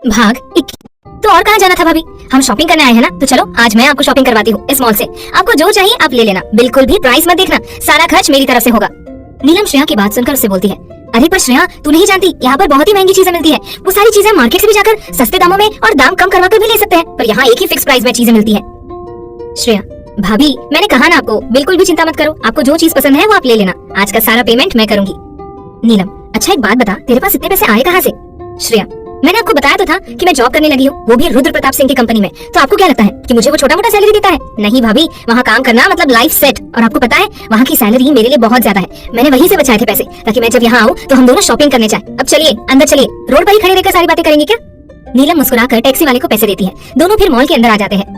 भाग तो और कहाँ जाना था भाभी? हम शॉपिंग करने आए हैं ना, तो चलो आज मैं आपको शॉपिंग करवाती हूँ इस मॉल से। आपको जो चाहिए आप ले लेना, बिल्कुल भी प्राइस मत देखना, सारा खर्च मेरी तरफ से होगा। नीलम श्रेया की बात सुनकर उससे बोलती है, अरे पर श्रेया तू नहीं जानती, यहाँ पर बहुत ही महंगी चीजें मिलती है। वो सारी चीजें मार्केट से भी जाकर सस्ते दामों में और दाम कम करवा कर भी ले सकते हैं, पर यहाँ एक ही फिक्स प्राइस में चीजें मिलती है। श्रेया, भाभी मैंने कहा ना आपको, बिल्कुल भी चिंता मत करो, आपको जो चीज पसंद है वो आप ले लेना, आज का सारा पेमेंट मैं करूंगी। नीलम, अच्छा एक बात बता, तेरे पास इतने पैसे आए कहाँ से? श्रेया, मैंने आपको बताया तो था कि मैं जॉब करने लगी हूँ, वो भी रुद्र प्रताप सिंह की कंपनी में। तो आपको क्या लगता है कि मुझे वो छोटा मोटा सैलरी देता है? नहीं भाभी, वहाँ काम करना मतलब लाइफ सेट, और आपको पता है वहाँ की सैलरी मेरे लिए बहुत ज्यादा है। मैंने वहीं से बचाए थे पैसे ताकि मैं जब यहाँ आऊँ तो हम दोनों शॉपिंग करने जाए। अब चलिए अंदर चलिए, रोड पर ही खड़े रहकर सारी बातें करेंगे क्या? नीलम मुस्कुराकर टैक्सी वाले को पैसे देती है, दोनों फिर मॉल के अंदर आ जाते हैं।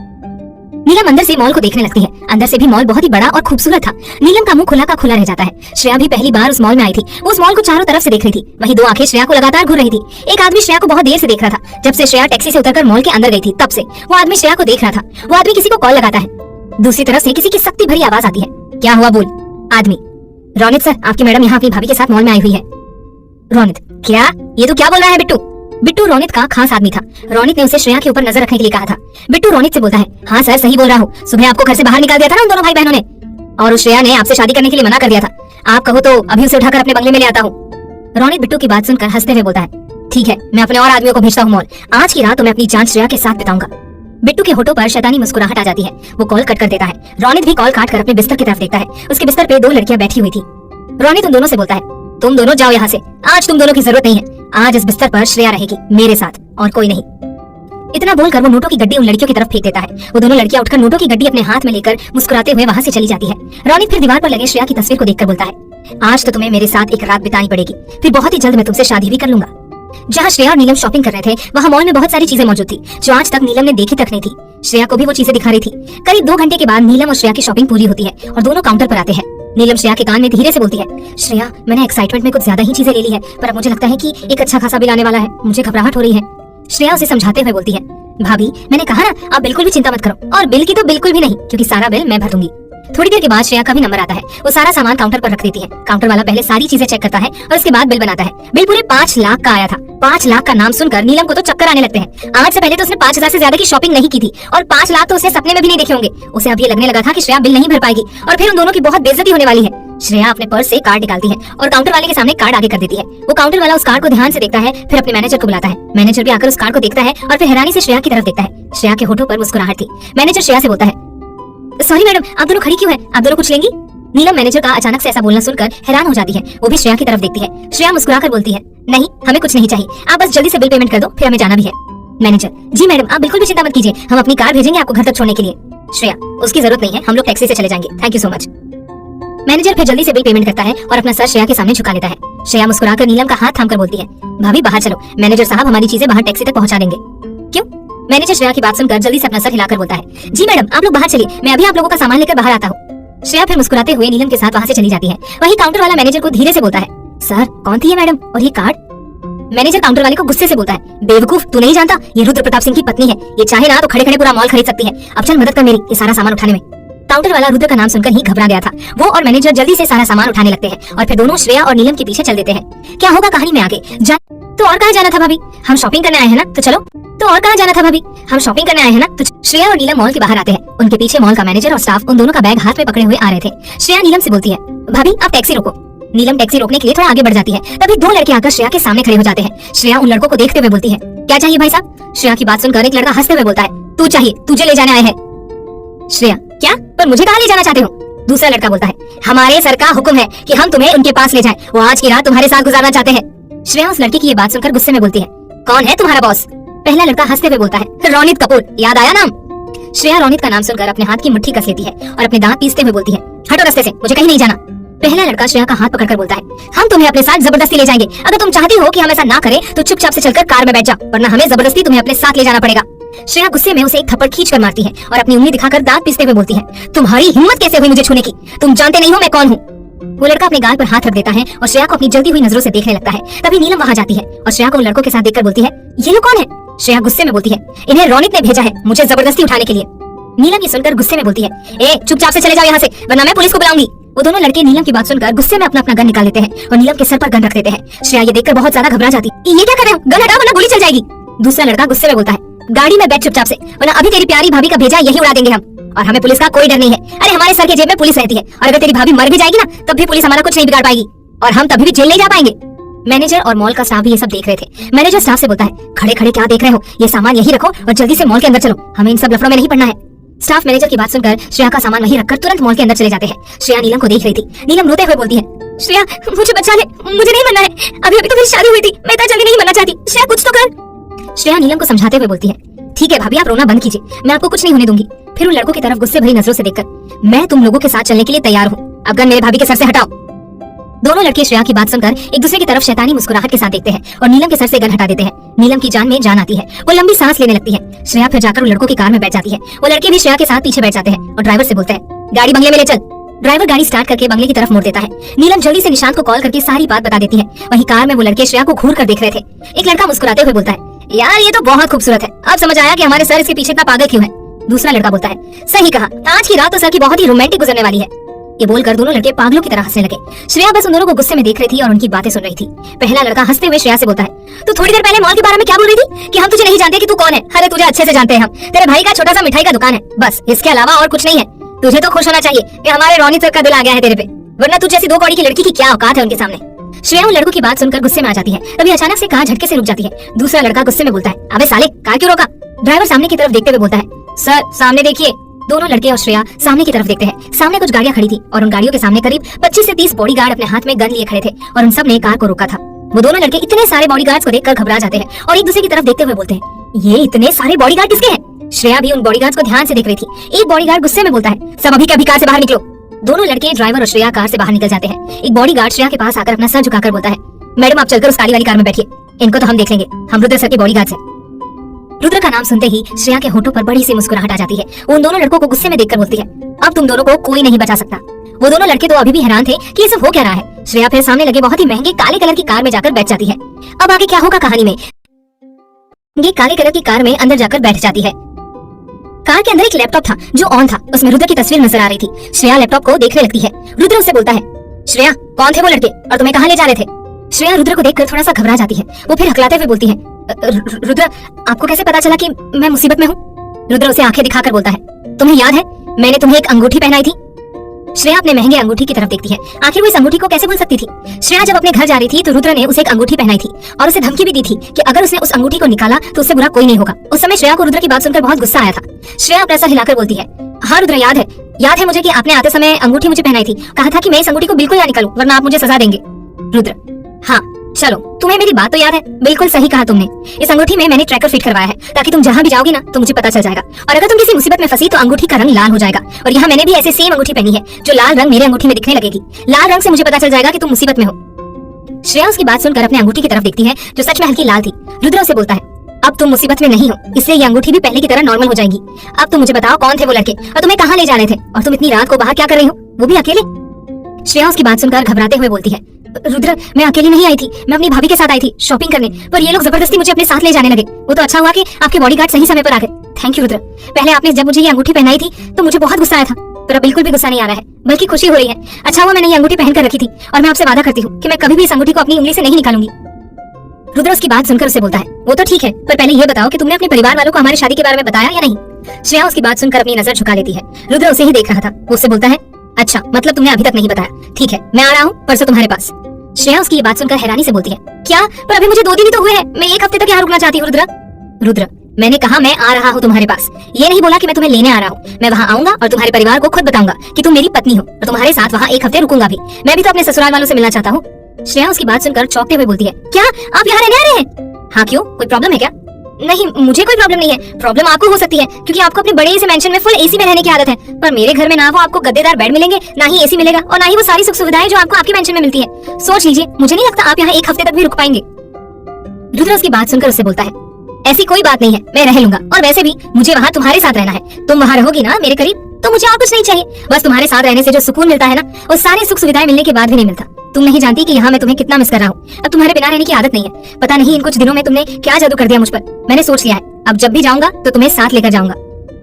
नीलम अंदर से मॉल को देखने लगती है, अंदर से भी मॉल बहुत ही बड़ा और खूबसूरत था। नीलम का मुंह खुला का खुला रह जाता है। श्रेया भी पहली बार उस मॉल में आई थी, वो उस मॉल को चारों तरफ से देख रही थी, वहीं दो आंखें श्रेया को लगातार घूर रही थी। एक आदमी श्रेया को बहुत देर से देख रहा था, जब से श्रेया टैक्सी से उतरकर मॉल के अंदर गई थी तब से वो आदमी श्रेया को देख रहा था। वो आदमी किसी को कॉल लगाता है, दूसरी तरफ से किसी की सख्ती भरी आवाज आती है, क्या हुआ बोल? आदमी, रोनित सर, आपकी मैडम यहाँ अपनी भाभी के साथ मॉल में आई हुई है। रोनित, क्या? ये तो क्या बोल रहा है बिट्टू? बिट्टू रोनित का खास आदमी था। रोनित ने उसे श्रेया के ऊपर नजर रखने के लिए कहा था। बिट्टू रोनित से बोलता है, हाँ सर सही बोल रहा हूँ, सुबह आपको घर से बाहर निकाल दिया था ना उन दोनों भाई बहनों ने, और उस श्रेया ने आपसे शादी करने के लिए मना कर दिया था। आप कहो तो अभी उसे उठाकर अपने बंगले में ले आता हूँ। रोनित बिट्टू की बात सुनकर हंसते हुए बोलता है, ठीक है मैं अपने और आदमियों को भेजता हूँ मॉल, आज की रात तो मैं अपनी जान श्रेया के साथ बिताऊंगा। बिट्टू के होठों पर शैतानी मुस्कुराहट आ जाती है, वो कॉल कट कर देता है। रोनित भी कॉल काट कर अपने बिस्तर की तरफ देखता है, उसके बिस्तर पे दो लड़कियां बैठी हुई थी। रोनित उन दोनों से बोलता है, तुम दोनों जाओ यहाँ से, आज तुम दोनों की जरूरत नहीं है, आज इस बिस्तर पर श्रेया रहेगी मेरे साथ और कोई नहीं। इतना बोलकर वो नोटों की गड्डी उन लड़कियों की तरफ फेंक देता है। वो दोनों लड़कियां उठकर नोटों की गड्डी अपने हाथ में लेकर मुस्कुराते हुए वहां से चली जाती है। रोनित फिर दीवार पर लगे श्रेया की तस्वीर को देखकर बोलता है, आज तो तुम्हें मेरे साथ एक रात बितानी पड़ेगी, फिर बहुत ही जल्द मैं तुमसे शादी भी कर लूंगा। जहाँ श्रेया और नीलम शॉपिंग कर रहे थे वहाँ मॉल में बहुत सारी चीजें मौजूद थी जो आज तक नीलम ने देखी तक नहीं थी। श्रेया को भी वो चीजें दिखा रही थी। करीब 2 घंटे के बाद नीलम और श्रेया की शॉपिंग पूरी होती है और दोनों काउंटर पर आते हैं। नीलम श्रेया के कान में धीरे से बोलती है, श्रेया मैंने एक्साइटमेंट में कुछ ज्यादा ही चीजें ले ली है, पर अब मुझे लगता है कि एक अच्छा खासा बिल आने वाला है, मुझे घबराहट हो रही है। श्रेया उसे समझाते हुए बोलती है, भाभी मैंने कहा ना आप बिल्कुल भी चिंता मत करो, और बिल की तो बिल्कुल भी नहीं, क्योंकि सारा बिल मैं भर दूंगी। थोड़ी देर के बाद श्रेया का भी नंबर आता है, वो सारा सामान काउंटर पर रख देती है। काउंटर वाला पहले सारी चीजें चेक करता है और उसके बाद बिल बनाता है। बिल पूरे 5 लाख का आया था। 5 लाख का नाम सुनकर नीलम को तो चक्कर आने लगते हैं। आज से पहले तो उसने 5,000 से ज्यादा की शॉपिंग नहीं की थी, और 5 लाख तो उसने सपने में भी नहीं देखे होंगे। उसे अभी लगने लगा था कि श्रेया बिल नहीं भर पाएगी और फिर उन दोनों की बहुत बेइज्जती होने वाली है। श्रेया अपने पर्स से कार्ड निकालती है और काउंटर वाले के सामने कार्ड आगे कर देती है। वो काउंटर वाला उस कार्ड को ध्यान से देखता है, फिर अपने मैनेजर को बुलाता है। मैनेजर भी आकर उस कार्ड को देखता है और फिर हैरानी से श्रेया की तरफ देखता है। श्रेया के होठों पर मुस्कुराहट थी। मैनेजर श्रेया से बोलता है, सॉरी मैडम आप दोनों खड़ी क्यों हैं? आप दोनों कुछ लेंगी? नीलम मैनेजर का अचानक से ऐसा बोलना सुनकर हैरान हो जाती है। वो भी श्रेया की तरफ देखती है। श्रेया मुस्कुराकर बोलती है, नहीं हमें कुछ नहीं चाहिए, आप बस जल्दी से बिल पेमेंट कर दो, फिर हमें जाना भी है। मैनेजर, जी मैडम आप बिल्कुल भी चिंता मत कीजिए, हम अपनी कार भेजेंगे आपको घर तक छोड़ने के लिए। श्रेया, उसकी जरूरत नहीं है, हम लोग टैक्सी से चले जाएंगे, thank you so much. Manager फिर जल्दी से बिल पेमेंट करता है और अपना सर श्रेया के सामने झुका लेता है। श्रेया मुस्कुराकर नीलम का हाथ थामकर बोलती है, भाभी बाहर चलो, मैनेजर साहब हमारी चीजें बाहर टैक्सी तक पहुंचा देंगे। क्यों? मैनेजर श्रेया की बात सुनकर जल्दी से अपना सर हिलाकर बोलता है, जी मैडम आप लोग बाहर चलिए, मैं अभी आप लोगों का सामान लेकर बाहर आता हूँ। श्रेया फिर मुस्कुराते हुए नीलम के साथ वहाँ से चली जाती है। वहीं काउंटर वाला मैनेजर को धीरे से बोलता है, सर कौन थी ये मैडम और ये कार्ड? मैनेजर काउंटर वाले को गुस्से से बोलता है, बेवकूफ तू नहीं जानता ये रुद्र प्रताप सिंह की पत्नी है, ये चाहे ना तो खड़े खड़े पूरा मॉल खरीद सकती है, अब चल मदद कर मेरी ये सारा सामान उठाने में। काउंटर वाला रुद्र का नाम सुनकर ही घबरा गया था। वो और मैनेजर जल्दी से सारा सामान उठाने लगते हैं और फिर दोनों श्रेया और नीलम के पीछे चल देते हैं। क्या होगा कहानी में आगे तो और कहाँ जाना था भाभी? हम शॉपिंग करने आए हैं ना, तो चलो। तो और कहाँ जाना था भाभी? हम शॉपिंग करने आए हैं ना, तो श्रेया और नीलम मॉल के बाहर आते हैं। उनके पीछे मॉल का मैनेजर और स्टाफ उन दोनों का बैग हाथ में पकड़े हुए आ रहे थे। श्रेया नीलम से बोलती है, भाभी आप टैक्सी रोको। नीलम टैक्सी रोकने के लिए थोड़ा आगे बढ़ जाती है, तभी 2 लड़के आकर श्रेया के सामने खड़े हो जाते हैं। श्रेया उन लड़कों को देखते हुए बोलती है, क्या चाहिए भाई साहब? श्रेया की बात सुनकर एक लड़का हंसते हुए बोलता है, तू चाहिए, तुझे ले जाने आए हैं। श्रेया, क्या? पर मुझे कहाँ ले जाना चाहते हो? दूसरा लड़का बोलता है, हमारे सर का हुक्म है कि हम तुम्हें उनके पास ले जाएं, वो आज की रात तुम्हारे साथ गुजारना चाहते हैं। श्रेया उस लड़के की ये बात सुनकर गुस्से में बोलती है, कौन है तुम्हारा बॉस? पहला लड़का हंसते हुए बोलता है, रोनित कपूर, याद आया नाम? श्रेया रोनित का नाम सुनकर अपने हाथ की मुट्ठी कस लेती है और अपने दांत पीसते हुए बोलती है, हटो रास्ते से, मुझे कहीं नहीं जाना। पहला लड़का श्रेया का हाथ पकड़कर बोलता है, हम तुम्हें अपने साथ जबरदस्ती ले जाएंगे, अगर तुम चाहती हो कि हम ऐसा ना करें तो चुपचाप से चलकर कार में बैठ जाओ, वरना हमें जबरदस्ती तुम्हें अपने साथ ले जाना पड़ेगा। श्रेया गुस्से में उसे एक थप्पड़ खींच कर मारती है और अपनी उंगली दिखाकर दांत पीसते हुए बोलती है, तुम्हारी हिम्मत कैसे हुई मुझे छूने की? तुम जानते नहीं हो मैं कौन हूँ। वो लड़का अपने गाल पर हाथ रख देता है और श्रेया को अपनी जलती हुई नजरों से देखने लगता है। तभी नीलम वहाँ जाती है और श्रेया को उन लड़कों के साथ देखकर बोलती है, ये लोग कौन है? श्रेया गुस्से में बोलती है, इन्हें रोनित ने भेजा है मुझे जबरदस्ती उठाने के लिए। नीलम ये सुनकर गुस्से में बोलती है, ए चुपचाप से चले जाओ यहाँ से, वरना मैं पुलिस को बुलाऊंगी। वो दोनों लड़के नीलम की बात सुनकर गुस्से में अपना गन निकाल लेते हैं और नीलम के सर पर गन रख देते हैं। श्रेया ये देखकर बहुत ज्यादा घबरा जाती, ये क्या कर रहे हो? गन हटाओ वरना गोली चल जाएगी। दूसरा लड़का गुस्से में बोलता है, गाड़ी में बैठ चुपचाप से, वरना अभी तेरी प्यारी भाभी का भेजा यही उड़ा देंगे हम, और हमें पुलिस का कोई डर नहीं है। अरे हमारे सर के जेब में पुलिस रहती है, और अगर तेरी भाभी मर भी जाएगी ना तब भी पुलिस हमारा कुछ नहीं बिगाड़ पाएगी, और हम तभी भी जेल नहीं जा पाएंगे। मैनेजर और मॉल का स्टाफ भी ये सब देख रहे थे। मैनेजर स्टाफ से बोलता है, खड़े खड़े क्या देख रहे हो, ये सामान यही रखो और जल्दी से मॉल के अंदर चलो, हमें इन सब लफड़ों में नहीं पड़ना है। स्टाफ मैनेजर की बात सुनकर श्रेया का सामान वहीं रखकर तुरंत मॉल के अंदर चले जाते हैं। श्रेया नीलम को देख रही थी। नीलम रोते हुए बोलती है, श्रेया मुझे बचा ले, मुझे नहीं मरना है, अभी अभी तो मेरी शादी हुई थी, मैं इतना जल्दी नहीं मरना चाहती, श्रेया कुछ तो कर। श्रेया नीलम को समझाते हुए बोलती है, ठीक है भाभी आप रोना बंद कीजिए, मैं आपको कुछ नहीं होने दूंगी। फिर उन लड़कों की तरफ गुस्से भरी नजरों से देखकर, मैं तुम लोगों के साथ चलने के लिए तैयार हूँ, अब गन मेरे भाभी के सर से हटाओ। दोनों लड़के श्रेया की बात सुनकर एक दूसरे की तरफ शैतानी मुस्कुराहट के साथ देखते हैं और नीलम के सर से गन हटा देते हैं। नीलम की जान में जान आती है, वो लंबी सांस लेने लगती है। श्रेया फिर जाकर उन लड़कों की कार में बैठ जाती है। वो लड़के भी श्रेया के साथ पीछे बैठ जाते हैं और ड्राइवर से बोलते हैं, गाड़ी बंगले में ले चल। ड्राइवर गाड़ी स्टार्ट करके बंगले की तरफ मोड़ देता है। नीलम जल्दी से निशांत को कॉल करके सारी बात बता देती है। वहीं कार में वो लड़के श्रेया को घूर कर देख रहे थे। एक लड़का मुस्कुराते हुए बोलता है, यार ये तो बहुत खूबसूरत है, अब समझ आया कि हमारे सर इसके पीछे इतना पागल क्यों है। दूसरा लड़का बोलता है, सही कहा, आज की रात तो सर की बहुत ही रोमांटिक गुजरने वाली है। ये बोलकर दोनों लड़के पागलों की तरह हंसने लगे। श्रेया बस उन दोनों को गुस्से में देख रही थी और उनकी बातें सुन रही थी। पहला लड़का हंसते हुए श्रेया से बोलता है, तू थोड़ी देर पहले मॉल के बारे में क्या बोल रही थी कि हम तुझे नहीं जानते कि तू कौन है। अरे तुझे अच्छे से जानते हैं हम, तेरे भाई का छोटा सा मिठाई का दुकान है, बस इसके अलावा और कुछ नहीं है। तुझे तो खुश होना चाहिए कि हमारे रोनी सर का दिल आ गया है तेरे पे, वरना तुझे जैसी 2 कौड़ी की लड़की की क्या औकात है उनके सामने। श्रेया उन लड़कों की बात सुनकर गुस्से में आ जाती है। तभी अचानक से कार झटके से रुक जाती है। दूसरा लड़का गुस्से में बोलता है, अबे साले कार क्यों रोका। ड्राइवर सामने की तरफ देखते हुए बोलता है, सर सामने देखिए। दोनों लड़के और श्रेया सामने की तरफ देखते हैं। सामने कुछ गाड़ियां खड़ी थी और उन गाड़ियों के सामने करीब 25 से 30 बॉडीगार्ड अपने हाथ में गन लिए खड़े थे और उन सब ने कार को रोका था। वो दोनों लड़के इतने सारे बॉडीगार्ड्स को देखकर घबरा जाते हैं और एक दूसरे की तरफ देखते हुए बोलते हैं, ये इतने सारे बॉडीगार्ड किसके हैं। श्रेया भी उन बॉडीगार्ड्स को ध्यान से देख रही थी। एक बॉडीगार्ड गुस्से में बोलता है, सब अभी के अभी कार से बाहर निकलो। दोनों लड़के ड्राइवर और श्रेया कार से बाहर निकल जाते हैं। एक बॉडीगार्ड श्रेया के पास आकर अपना सर झुकाकर बोलता है, मैडम आप चलकर उस काली वाली कार में बैठिए, इनको तो हम देख लेंगे, हम रुद्र सर के बॉडीगार्ड्स हैं। रुद्र का नाम सुनते ही श्रेया के होठों पर बड़ी सी मुस्कुराहट आ जाती है। वो उन दोनों लड़कों को गुस्से में देखकर बोलती है, अब तुम दोनों को कोई नहीं बचा सकता। वो दोनों लड़के तो अभी भी हैरान थे कि ये सब हो क्या रहा है। श्रेया फिर सामने लगे बहुत ही महंगे काले कलर की कार में जाकर बैठ जाती है। अब आगे क्या होगा कहानी में, ये काले कलर की कार में अंदर जाकर बैठ जाती है। कार के अंदर एक लैपटॉप था जो ऑन था, उसमें रुद्र की तस्वीर नजर आ रही थी। श्रेया लैपटॉप को देखने लगती है। रुद्र उससे बोलता है, श्रेया कौन थे वो लड़के और तुम्हें कहाँ ले जा रहे थे। श्रेया रुद्र को देखकर थोड़ा सा घबरा जाती है। वो फिर हकलाते हुए बोलती है, रुद्र आपको कैसे पता चला कि मैं मुसीबत में हूँ। रुद्र उसे आंखें दिखाकर बोलता है, तुम्हें याद है मैंने तुम्हें एक अंगूठी पहनाई थी। श्रेया अपने महंगे अंगूठी की तरफ देखती है। आखिर वो इस अंगूठी को कैसे भूल सकती थी। श्रेया जब अपने घर जा रही थी तो रुद्र ने उसे एक अंगूठी पहनाई थी और उसे धमकी भी दी थी कि अगर उसने उस अंगूठी को निकाला तो उससे बुरा कोई नहीं होगा। उस समय श्रेया को रुद्र की बात सुनकर बहुत गुस्सा आया था। श्रेया अपना सर हिलाकर बोलती है, हाँ रुद्र याद है मुझे कि आपने आते समय अंगूठी मुझे पहनाई थी, कहा था कि मैं इस अंगूठी को बिल्कुल ना निकालूं वरना आप मुझे सजा देंगे। रुद्र, हाँ चलो तुम्हें मेरी बात तो याद है, बिल्कुल सही कहा तुमने। इस अंगूठी में मैंने ट्रैकर फिट करवाया है ताकि तुम जहाँ भी जाओगी ना तो मुझे पता चल जाएगा, और अगर तुम किसी मुसीबत में फंसी तो अंगूठी का रंग लाल हो जाएगा। और यहाँ मैंने भी ऐसे सेम अंगूठी पहनी है जो लाल रंग मेरे अंगूठी में दिखने लगेगी। लाल रंग से मुझे पता चल जाएगा कि तुम मुसीबत में हो। श्रेया उसकी बात सुनकर अपने अंगूठी की तरफ देखती है जो सच में हल्की लाल थी। रुद्र उसे बोलता है, अब तुम मुसीबत में नहीं हो, इसलिए ये अंगूठी भी पहले की तरह नॉर्मल हो जाएगी। अब तुम मुझे बताओ कौन थे वो लड़के और तुम्हें कहाँ ले जा रहे थे, और तुम इतनी रात को बाहर क्या कर रही हो, वो भी अकेले। श्रेया उसकी बात सुनकर घबराते हुए बोलती है, रुद्र मैं अकेली नहीं आई थी, मैं अपनी भाभी के साथ आई थी शॉपिंग करने, पर ये लोग जबरदस्ती मुझे अपने साथ ले जाने लगे। वो तो अच्छा हुआ कि आपके बॉडीगार्ड सही समय पर आ गए। Thank you Rudra. पहले आपने जब मुझे ये अंगूठी पहनाई थी तो मुझे बहुत गुस्सा आया था, पर अब बिल्कुल भी गुस्सा नहीं आ रहा है, बल्कि खुशी हो रही है। अच्छा हुआ मैंने ये अंगूठी पहन कर रखी थी, और मैं आपसे वादा करती हूँ कि मैं कभी भी इस अंगूठी को अपनी उंगली से नहीं निकालूंगी। रुद्र उसकी बात सुनकर उसे बोलता है, वो तो ठीक है, पर पहले ये बताओ कि तुमने अपने परिवार वालों को हमारी शादी के बारे में बताया या नहीं। श्रेया उसकी बात सुनकर अपनी नजर झुका लेती है। रुद्र उसे ही देख रहा था। वो उससे बोलता है, अच्छा मतलब तुमने अभी तक नहीं बताया, ठीक है मैं आ रहा हूँ परसों तुम्हारे पास। श्रेया उसकी ये बात सुनकर हैरानी से बोलती है, क्या, पर अभी मुझे 2 दिन ही तो हुए हैं, मैं 1 हफ्ते तक यहाँ रुकना चाहती हूँ। रुद्र मैंने कहा मैं आ रहा हूँ तुम्हारे पास, ये नहीं बोला कि मैं तुम्हें लेने आ रहा हूँ। मैं वहाँ आऊंगा और तुम्हारे परिवार को खुद बताऊंगा कि तुम मेरी पत्नी हो, और तुम्हारे साथ वहाँ 1 हफ्ते रुकूंगा भी। मैं भी तो अपने ससुराल वालों से मिलना चाहता हूँ। श्रेया उसकी बात सुनकर चौंकते हुए बोलती है, क्या आप यहाँ रहने आ रहे हैं। हाँ क्यों, कोई प्रॉब्लम है क्या। नहीं मुझे कोई प्रॉब्लम नहीं है, प्रॉब्लम आपको हो सकती है क्योंकि आपको अपने बड़े से मेंशन में फुल एसी में रहने की आदत है, पर मेरे घर में ना वो आपको गद्देदार बेड मिलेंगे, ना ही एसी मिलेगा, और ना ही वो सारी सुख सुविधाएं जो आपको आपके मेंशन में मिलती है। सोच लीजिए, मुझे नहीं लगता आप यहाँ 1 हफ्ते तक भी रुक पाएंगे। रुद्र उसकी बात सुनकर उससे बोलता है, ऐसी कोई बात नहीं है, मैं रह लूंगा, और वैसे भी मुझे वहाँ तुम्हारे साथ रहना है। तुम वहाँ रहोगी ना मेरे करीब, तो मुझे और कुछ नहीं चाहिए। बस तुम्हारे साथ रहने से जो सुकून मिलता है ना, वो सारी सुख सुविधाएं मिलने के बाद भी नहीं मिलता। तुम नहीं जानती कि यहाँ मैं तुम्हें कितना मिस कर रहा हूँ। अब तुम्हारे बिना रहने की आदत नहीं है। पता नहीं इन कुछ दिनों में तुमने क्या जादू कर दिया मुझ पर। मैंने सोच लिया है, अब जब भी जाऊंगा तो तुम्हें साथ लेकर जाऊंगा।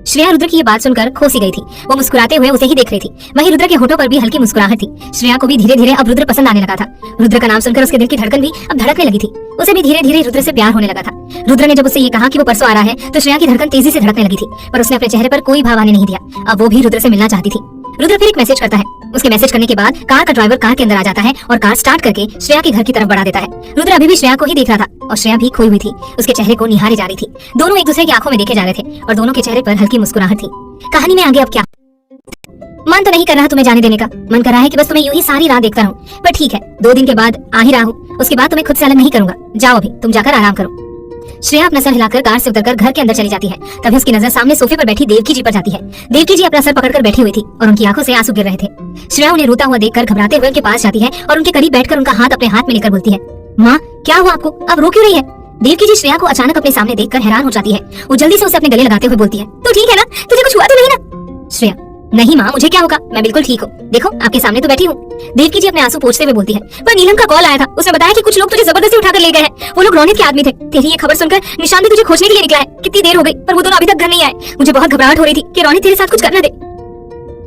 श्रेया रुद्र की ये बात सुनकर खोसी गई थी। वो मुस्कुराते हुए उसे ही देख रही थी। वहीं रुद्र के होठों पर भी हल्की मुस्कुराहट थी। श्रेया को भी धीरे धीरे अब रुद्र पसंद आने लगा था। रुद्र का नाम सुनकर उसके दिल की धड़कन भी अब धड़कने लगी थी। उसे भी धीरे धीरे रुद्र से प्यार होने लगा था। रुद्र ने जब उससे ये कहा कि वो परसों आ रहा है तो श्रेया की धड़कन तेजी से धड़कने लगी थी, पर उसने अपने चेहरे पर कोई भाव आने नहीं दिया। अब वो भी रुद्र से मिलना चाहती थी। रुद्र फिर एक मैसेज करता है। उसके मैसेज करने के बाद कार का ड्राइवर कार के अंदर आ जाता है और कार स्टार्ट करके श्रेया के घर की तरफ बढ़ा देता है। रुद्र अभी भी श्रेया को ही देख रहा था और श्रेया भी खोई हुई थी, उसके चेहरे को निहारे जा रही थी। दोनों एक दूसरे की आंखों में देखे जा रहे थे और दोनों के चेहरे पर हल्की मुस्कुराहट थी। कहानी में आगे अब क्या? मन तो नहीं कर रहा तुम्हें जाने देने का, मन कर रहा है कि बस तुम्हें यूं ही सारी रात देखता रहूं, पर ठीक है 2 दिन के बाद आ ही रहा हूँ, उसके बाद तुम्हें खुद से अलग नहीं करूंगा। जाओ अभी तुम जाकर आराम करो। श्रेया अपना सर हिलाकर कार से उतरकर घर के अंदर चली जाती है। तभी उसकी नजर सामने सोफे पर बैठी देवकी जी पर जाती है। देवकी जी अपना सर पकड़कर बैठी हुई थी और उनकी आंखों से आंसू गिर रहे थे। श्रेया उन्हें रोता हुआ देखकर घबराते हुए उनके पास जाती है और उनके करीब बैठकर उनका हाथ अपने हाथ में लेकर बोलती है, माँ क्या हुआ आपको, आप रो क्यों रही है? देवकी जी श्रेया को अचानक अपने सामने देखकर हैरान हो जाती है। वो जल्दी से उसे अपने गले लगाते हुए बोलती है, तो ठीक है ना, तुझे कुछ हुआ तो नहीं ना? श्रेया, नहीं माँ मुझे क्या होगा, मैं बिल्कुल ठीक हूँ, देखो आपके सामने तो बैठी हूँ। देवकी जी अपने आंसू पोंछते हुए बोलती है, पर नीलम का कॉल आया था, उसने बताया कि कुछ लोग तुझे जबरदस्ती उठाकर ले गए हैं। वो लोग रोनित के आदमी थे। तेरी ये खबर सुनकर निशान भी तुझे खोजने के लिए निकला है। कितनी देर हो गई पर वो दोनों अभी तक घर नहीं आए। मुझे बहुत घबराहट हो रही थी कि रोनित तेरे साथ कुछ कर न दे।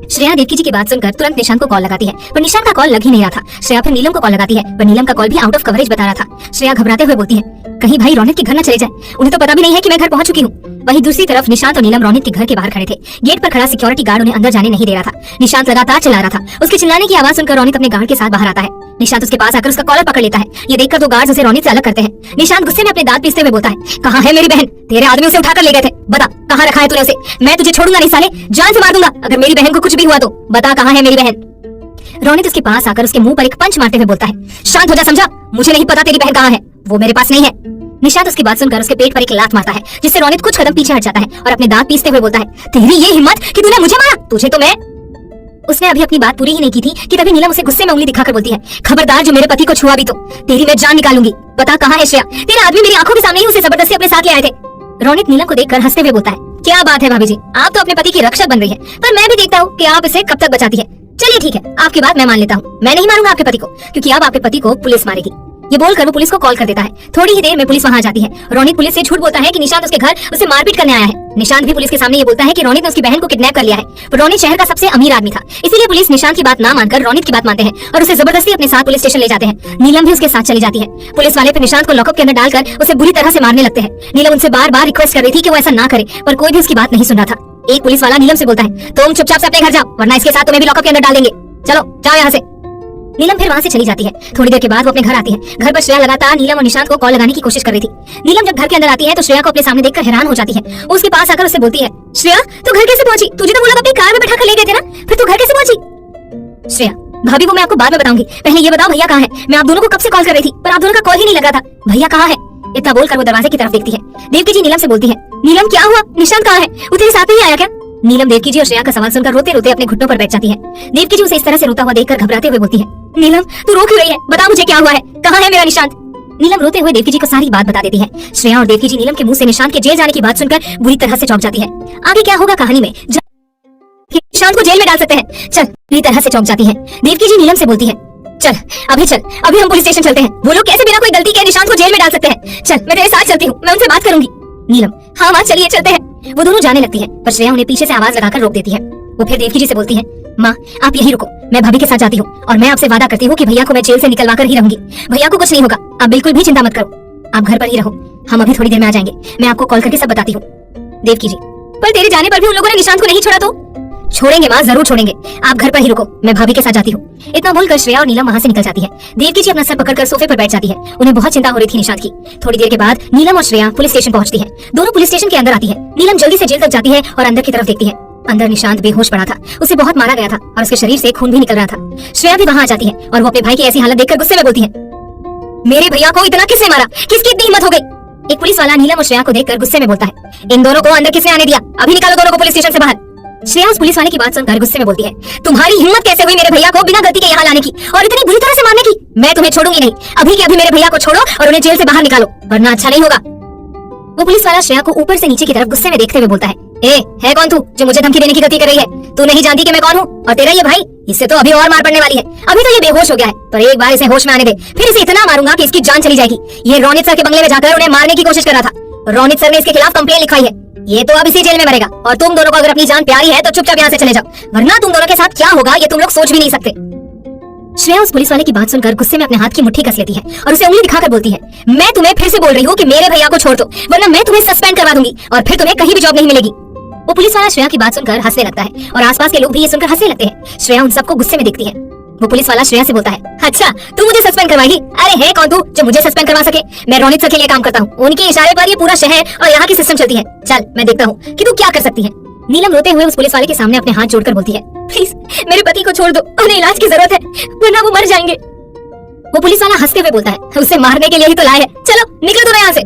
श्रेया देवकी जी की बात सुनकर तुरंत निशान को कॉल लगाती है, पर निशान का कॉल लग ही नहीं रहा था। श्रेया फिर नीलम को कॉल लगाती है, पर नीलम का कॉल भी आउट ऑफ कवरेज बता रहा था। श्रेया घबराते हुए बोलती है, कहीं भाई रोनित के घर न चले जाए, उन्हें तो पता भी नहीं है कि मैं घर पहुंच चुकी हूँ। वहीं दूसरी तरफ निशांत और नीलम रोनित के घर के बाहर खड़े थे। गेट पर खड़ा सिक्योरिटी गार्ड उन्हें अंदर जाने नहीं दे रहा था। निशांत लगातार चिल्ला रहा था। उसके चिल्लाने की आवाज सुनकर रोनित अपने गार्ड के साथ बाहर आता है। निशांत उसके पास आकर उसका कॉलर पकड़ लेता है। ये देखकर दो गार्ड्स उसे रोनित से अलग करते हैं। निशांत गुस्से में अपने दांत पीसते हुए बोलता है, कहाँ है मेरी बहन? तेरे आदमी उसे उठाकर ले गए थे, बता कहाँ रखा है तूने उसे? मैं तुझे छोड़ूंगा नहीं साले, जान से मार दूंगा अगर मेरी बहन को कुछ भी हुआ तो। बता कहाँ है मेरी बहन? रोनित उसके पास आकर उसके मुंह पर एक पंच मारते हुए बोलता है, शांत हो जा समझा, मुझे नहीं पता तेरी बहन कहाँ है, वो मेरे पास नहीं है। निशांत उसकी बात सुनकर उसके पेट पर एक लात मारता है, जिससे रोनित कुछ कदम पीछे हट जाता है और अपने दांत पीसते हुए बोलता है, तेरी ये हिम्मत कि तूने मुझे मारा, तुझे तो मैं। उसने अभी अपनी बात पूरी ही नहीं की थी कि तभी नीलम उसे गुस्से में उंगली दिखाकर बोलती है, खबरदार जो मेरे पति को छुआ भी तो तेरी मैं जान निकालूंगी। बता कहाँ है श्रेया? तेरे आदमी मेरी आंखों के सामने ही उसे जबरदस्ती अपने साथ ले आए थे। रोनित नीलम को देखकर हंसते हुए बोलता है, क्या बात है भाभी जी, आप तो अपने पति की रक्षक बन रही है, पर मैं भी देखता हूँ कि आप इसे कब तक बचाती है। चलिए ठीक है, आपकी बात मैं मान लेता हूँ, मैं नहीं मारूंगा आपके पति को, क्योंकि अब आपके पति को पुलिस मारेगी। ये बोलकर वो पुलिस को कॉल कर देता है। थोड़ी ही देर में पुलिस वहां आ जाती है। रोनित पुलिस से झूठ बोलता है कि निशांत उसके घर उसे मारपीट करने आया है। निशांत भी पुलिस के सामने ये बोलता है कि रोनित ने उसकी बहन को किडनैप कर लिया है। पर रोनित शहर का सबसे अमीर आदमी था, इसीलिए पुलिस निशांत की बात ना मानकर रोनित की बात मानते हैं और उसे जबरदस्ती अपने साथ पुलिस स्टेशन ले जाते हैं। नीलम भी उसके साथ चली जाती है। पुलिस वाले फिर निशांत को लॉकअप के अंदर डालकर उसे बुरी तरह से मारने लगते हैं। नीलम उनसे बार बार रिक्वेस्ट कर रही थी कि वो ऐसा ना करे, पर कोई भी उसकी बात नहीं सुन रहा था। एक पुलिस वाला नीलम से बोलता है, तुम चुपचाप से अपने घर जाओ, वरना इसके साथ तुम्हें भी लॉकअप के अंदर डाल देंगे, चलो जाओ यहाँ से। नीलम फिर वहाँ से चली जाती है। थोड़ी देर के बाद वो अपने घर आती है। घर पर श्रेया लगातार नीलम और निशांत को कॉल लगाने की कोशिश कर रही थी। नीलम जब घर के अंदर आती है तो श्रेया को अपने सामने देखकर हैरान हो जाती है। वो उसके पास आकर उससे बोलती है, श्रेया तू घर कैसे पहुंची? तुझे तो वो लोग अपनी कार में बैठा कर ले गए थे ना, फिर तू घर कैसे पहुंची? श्रेया, भाभी को मैं आपको बाद में बताऊंगी, पहले ये बताओ भैया कहाँ है? मैं आप दोनों को कब से कॉल कर रही थी, पर आप दोनों का कॉल ही नहीं लगा था। भैया कहाँ है? इतना बोलकर वो दरवाजे की तरफ देखती है। देवकी जी नीलम से बोलती है, नीलम क्या हुआ, निशांत कहाँ है? वो तेरे साथ नहीं आया क्या? नीलम देवकी जी और श्रेया का सवाल सुनकर रोते रोते अपने घुटनों पर बैठ जाती है। देवकी जी उसे इस तरह से रोता हुआ देखकर घबराते हुए बोलती है, नीलम तू रो क्यों रही है? बता मुझे क्या हुआ है, कहाँ है मेरा निशांत? नीलम रोते हुए देवकी जी को सारी बात बता देती है। श्रेया और देवकी जी नीलम के मुंह से निशांत के जेल जाने की बात सुनकर बुरी तरह से चौंक जाती है। आगे क्या होगा कहानी में, निशांत को जेल में डाल सकते हैं, चल बुरी तरह से चौंक जाती है। देवकी जी नीलम से बोलती है, चल अभी हम पुलिस स्टेशन चलते हैं। वो लोग कैसे बिना कोई गलती के निशांत को जेल में डाल सकते हैं? चल मैं तेरे साथ चलती हूँ, मैं उनसे बात करूंगी। नीलम, हाँ माँ चलिए चलते हैं। वो दोनों जाने लगती है, पर श्रेया उन्हें पीछे से आवाज लगाकर रोक देती है। वो फिर देवकी जी से बोलती है, माँ आप यहीं रुको, मैं भाभी के साथ जाती हूँ और मैं आपसे वादा करती हूँ कि भैया को मैं जेल से निकलवा कर ही रहूंगी। भैया को कुछ नहीं होगा, आप बिल्कुल भी चिंता मत करो, आप घर पर ही रहो, हम अभी थोड़ी देर में आ जाएंगे, मैं आपको कॉल करके सब बताती हूँ। देवकी जी, पर तेरे जाने पर भी उन लोगों ने निशांत को नहीं छोड़ा तो? छोड़ेंगे माँ, जरूर छोड़ेंगे, आप घर पर ही रुको, मैं भाभी के साथ जाती हूँ। इतना बोलकर श्रेया और नीलम वहाँ से निकल जाती है। देवकी जी अपना सर पकड़कर सोफे पर बैठ जाती है। उन्हें बहुत चिंता हो रही थी निशांत की। थोड़ी देर के बाद नीलम और श्रेया पुलिस स्टेशन पहुंचती है। दोनों पुलिस स्टेशन के अंदर आती है। नीलम जल्दी से जेल तक जाती है और अंदर की तरफ देखती है। अंदर निशांत बेहोश पड़ा था, उसे बहुत मारा गया था और उसके शरीर से खून भी निकल रहा था। श्रेया भी वहाँ आ जाती है और वो अपने भाई की ऐसी हालत देखकर गुस्से में बोलती है, मेरे भैया को इतना किसने मारा, किसकी इतनी हिम्मत हो गई? एक पुलिस वाला नीलम और श्रेया को देखकर गुस्से में बोलता है, इन दोनों को अंदर किसने आने दिया? अभी निकालो दोनों को पुलिस स्टेशन से बाहर। श्रेया उस पुलिस वाले की बात सुनकर गुस्से में बोलती है, तुम्हारी हिम्मत कैसे हुई मेरे भैया को बिना गलती के यहाँ लाने की और इतनी बुरी तरह से मारने की? मैं तुम्हें छोड़ूंगी नहीं, अभी के अभी मेरे भैया को छोड़ो और उन्हें जेल से बाहर निकालो, वरना अच्छा नहीं होगा। वो पुलिस वाला श्रेया को ऊपर से नीचे की तरफ गुस्से में देखते हुए बोलता है, है कौन तू जो मुझे धमकी देने की गलती कर रही है? तू नहीं जानती कि मैं कौन हूँ? और तेरा ये भाई, इससे तो अभी और मार पड़ने वाली है। अभी तो ये बेहोश हो गया है, पर एक बार इसे होश में आने दे, फिर इसे इतना मारूंगा कि इसकी जान चली जाएगी। ये रोनित सर के बंगले में जाकर उन्हें मारने की कोशिश कर रहा था। रोनित सर ने इसके खिलाफ कंप्लेन लिखवाई है। ये तो अब इसी जेल में मरेगा, और तुम दोनों को अगर अपनी जान प्यारी है तो चुपचाप यहाँ से चले जाओ, वरना तुम दोनों के साथ क्या होगा ये तुम लोग सोच भी नहीं सकते। श्रेया उस पुलिस वाले की बात सुनकर गुस्से में अपने हाथ की मुट्ठी कस लेती है और उसे उंगली दिखाकर बोलती है, मैं तुम्हें फिर से बोल रही हूँ कि मेरे भैया को छोड़ दो, वरना मैं तुम्हें सस्पेंड करवा दूंगी और फिर तुम्हें कहीं भी जॉब नहीं मिलेगी। वो पुलिस वाला श्रेया की बात सुनकर हंसने लगता है और आसपास के लोग भी ये सुनकर हंसने लगते हैं। श्रेया उन सबको गुस्से में देखती है। वो पुलिस वाला श्रेया से बोलता है, अच्छा तू मुझे सस्पेंड करवाएगी? अरे है कौन तू जो मुझे सस्पेंड करवा सके? मैं रोनित सर के लिए काम करता हूँ, उनके इशारे पर ये पूरा शहर और यहाँ की सिस्टम चलती है। चल मैं देखता हूँ कि तू क्या कर सकती है। नीलम रोते हुए उस पुलिस वाले के सामने अपने हाथ जोड़कर बोलती है, प्लीज मेरे पति को छोड़ दो, उन्हें इलाज की जरूरत है, वरना वो मर जाएंगे। वो पुलिस वाला हंसते हुए बोलता है, उसे मारने के लिए ही तो लाए हैं, चलो निकलो तुम यहाँ से।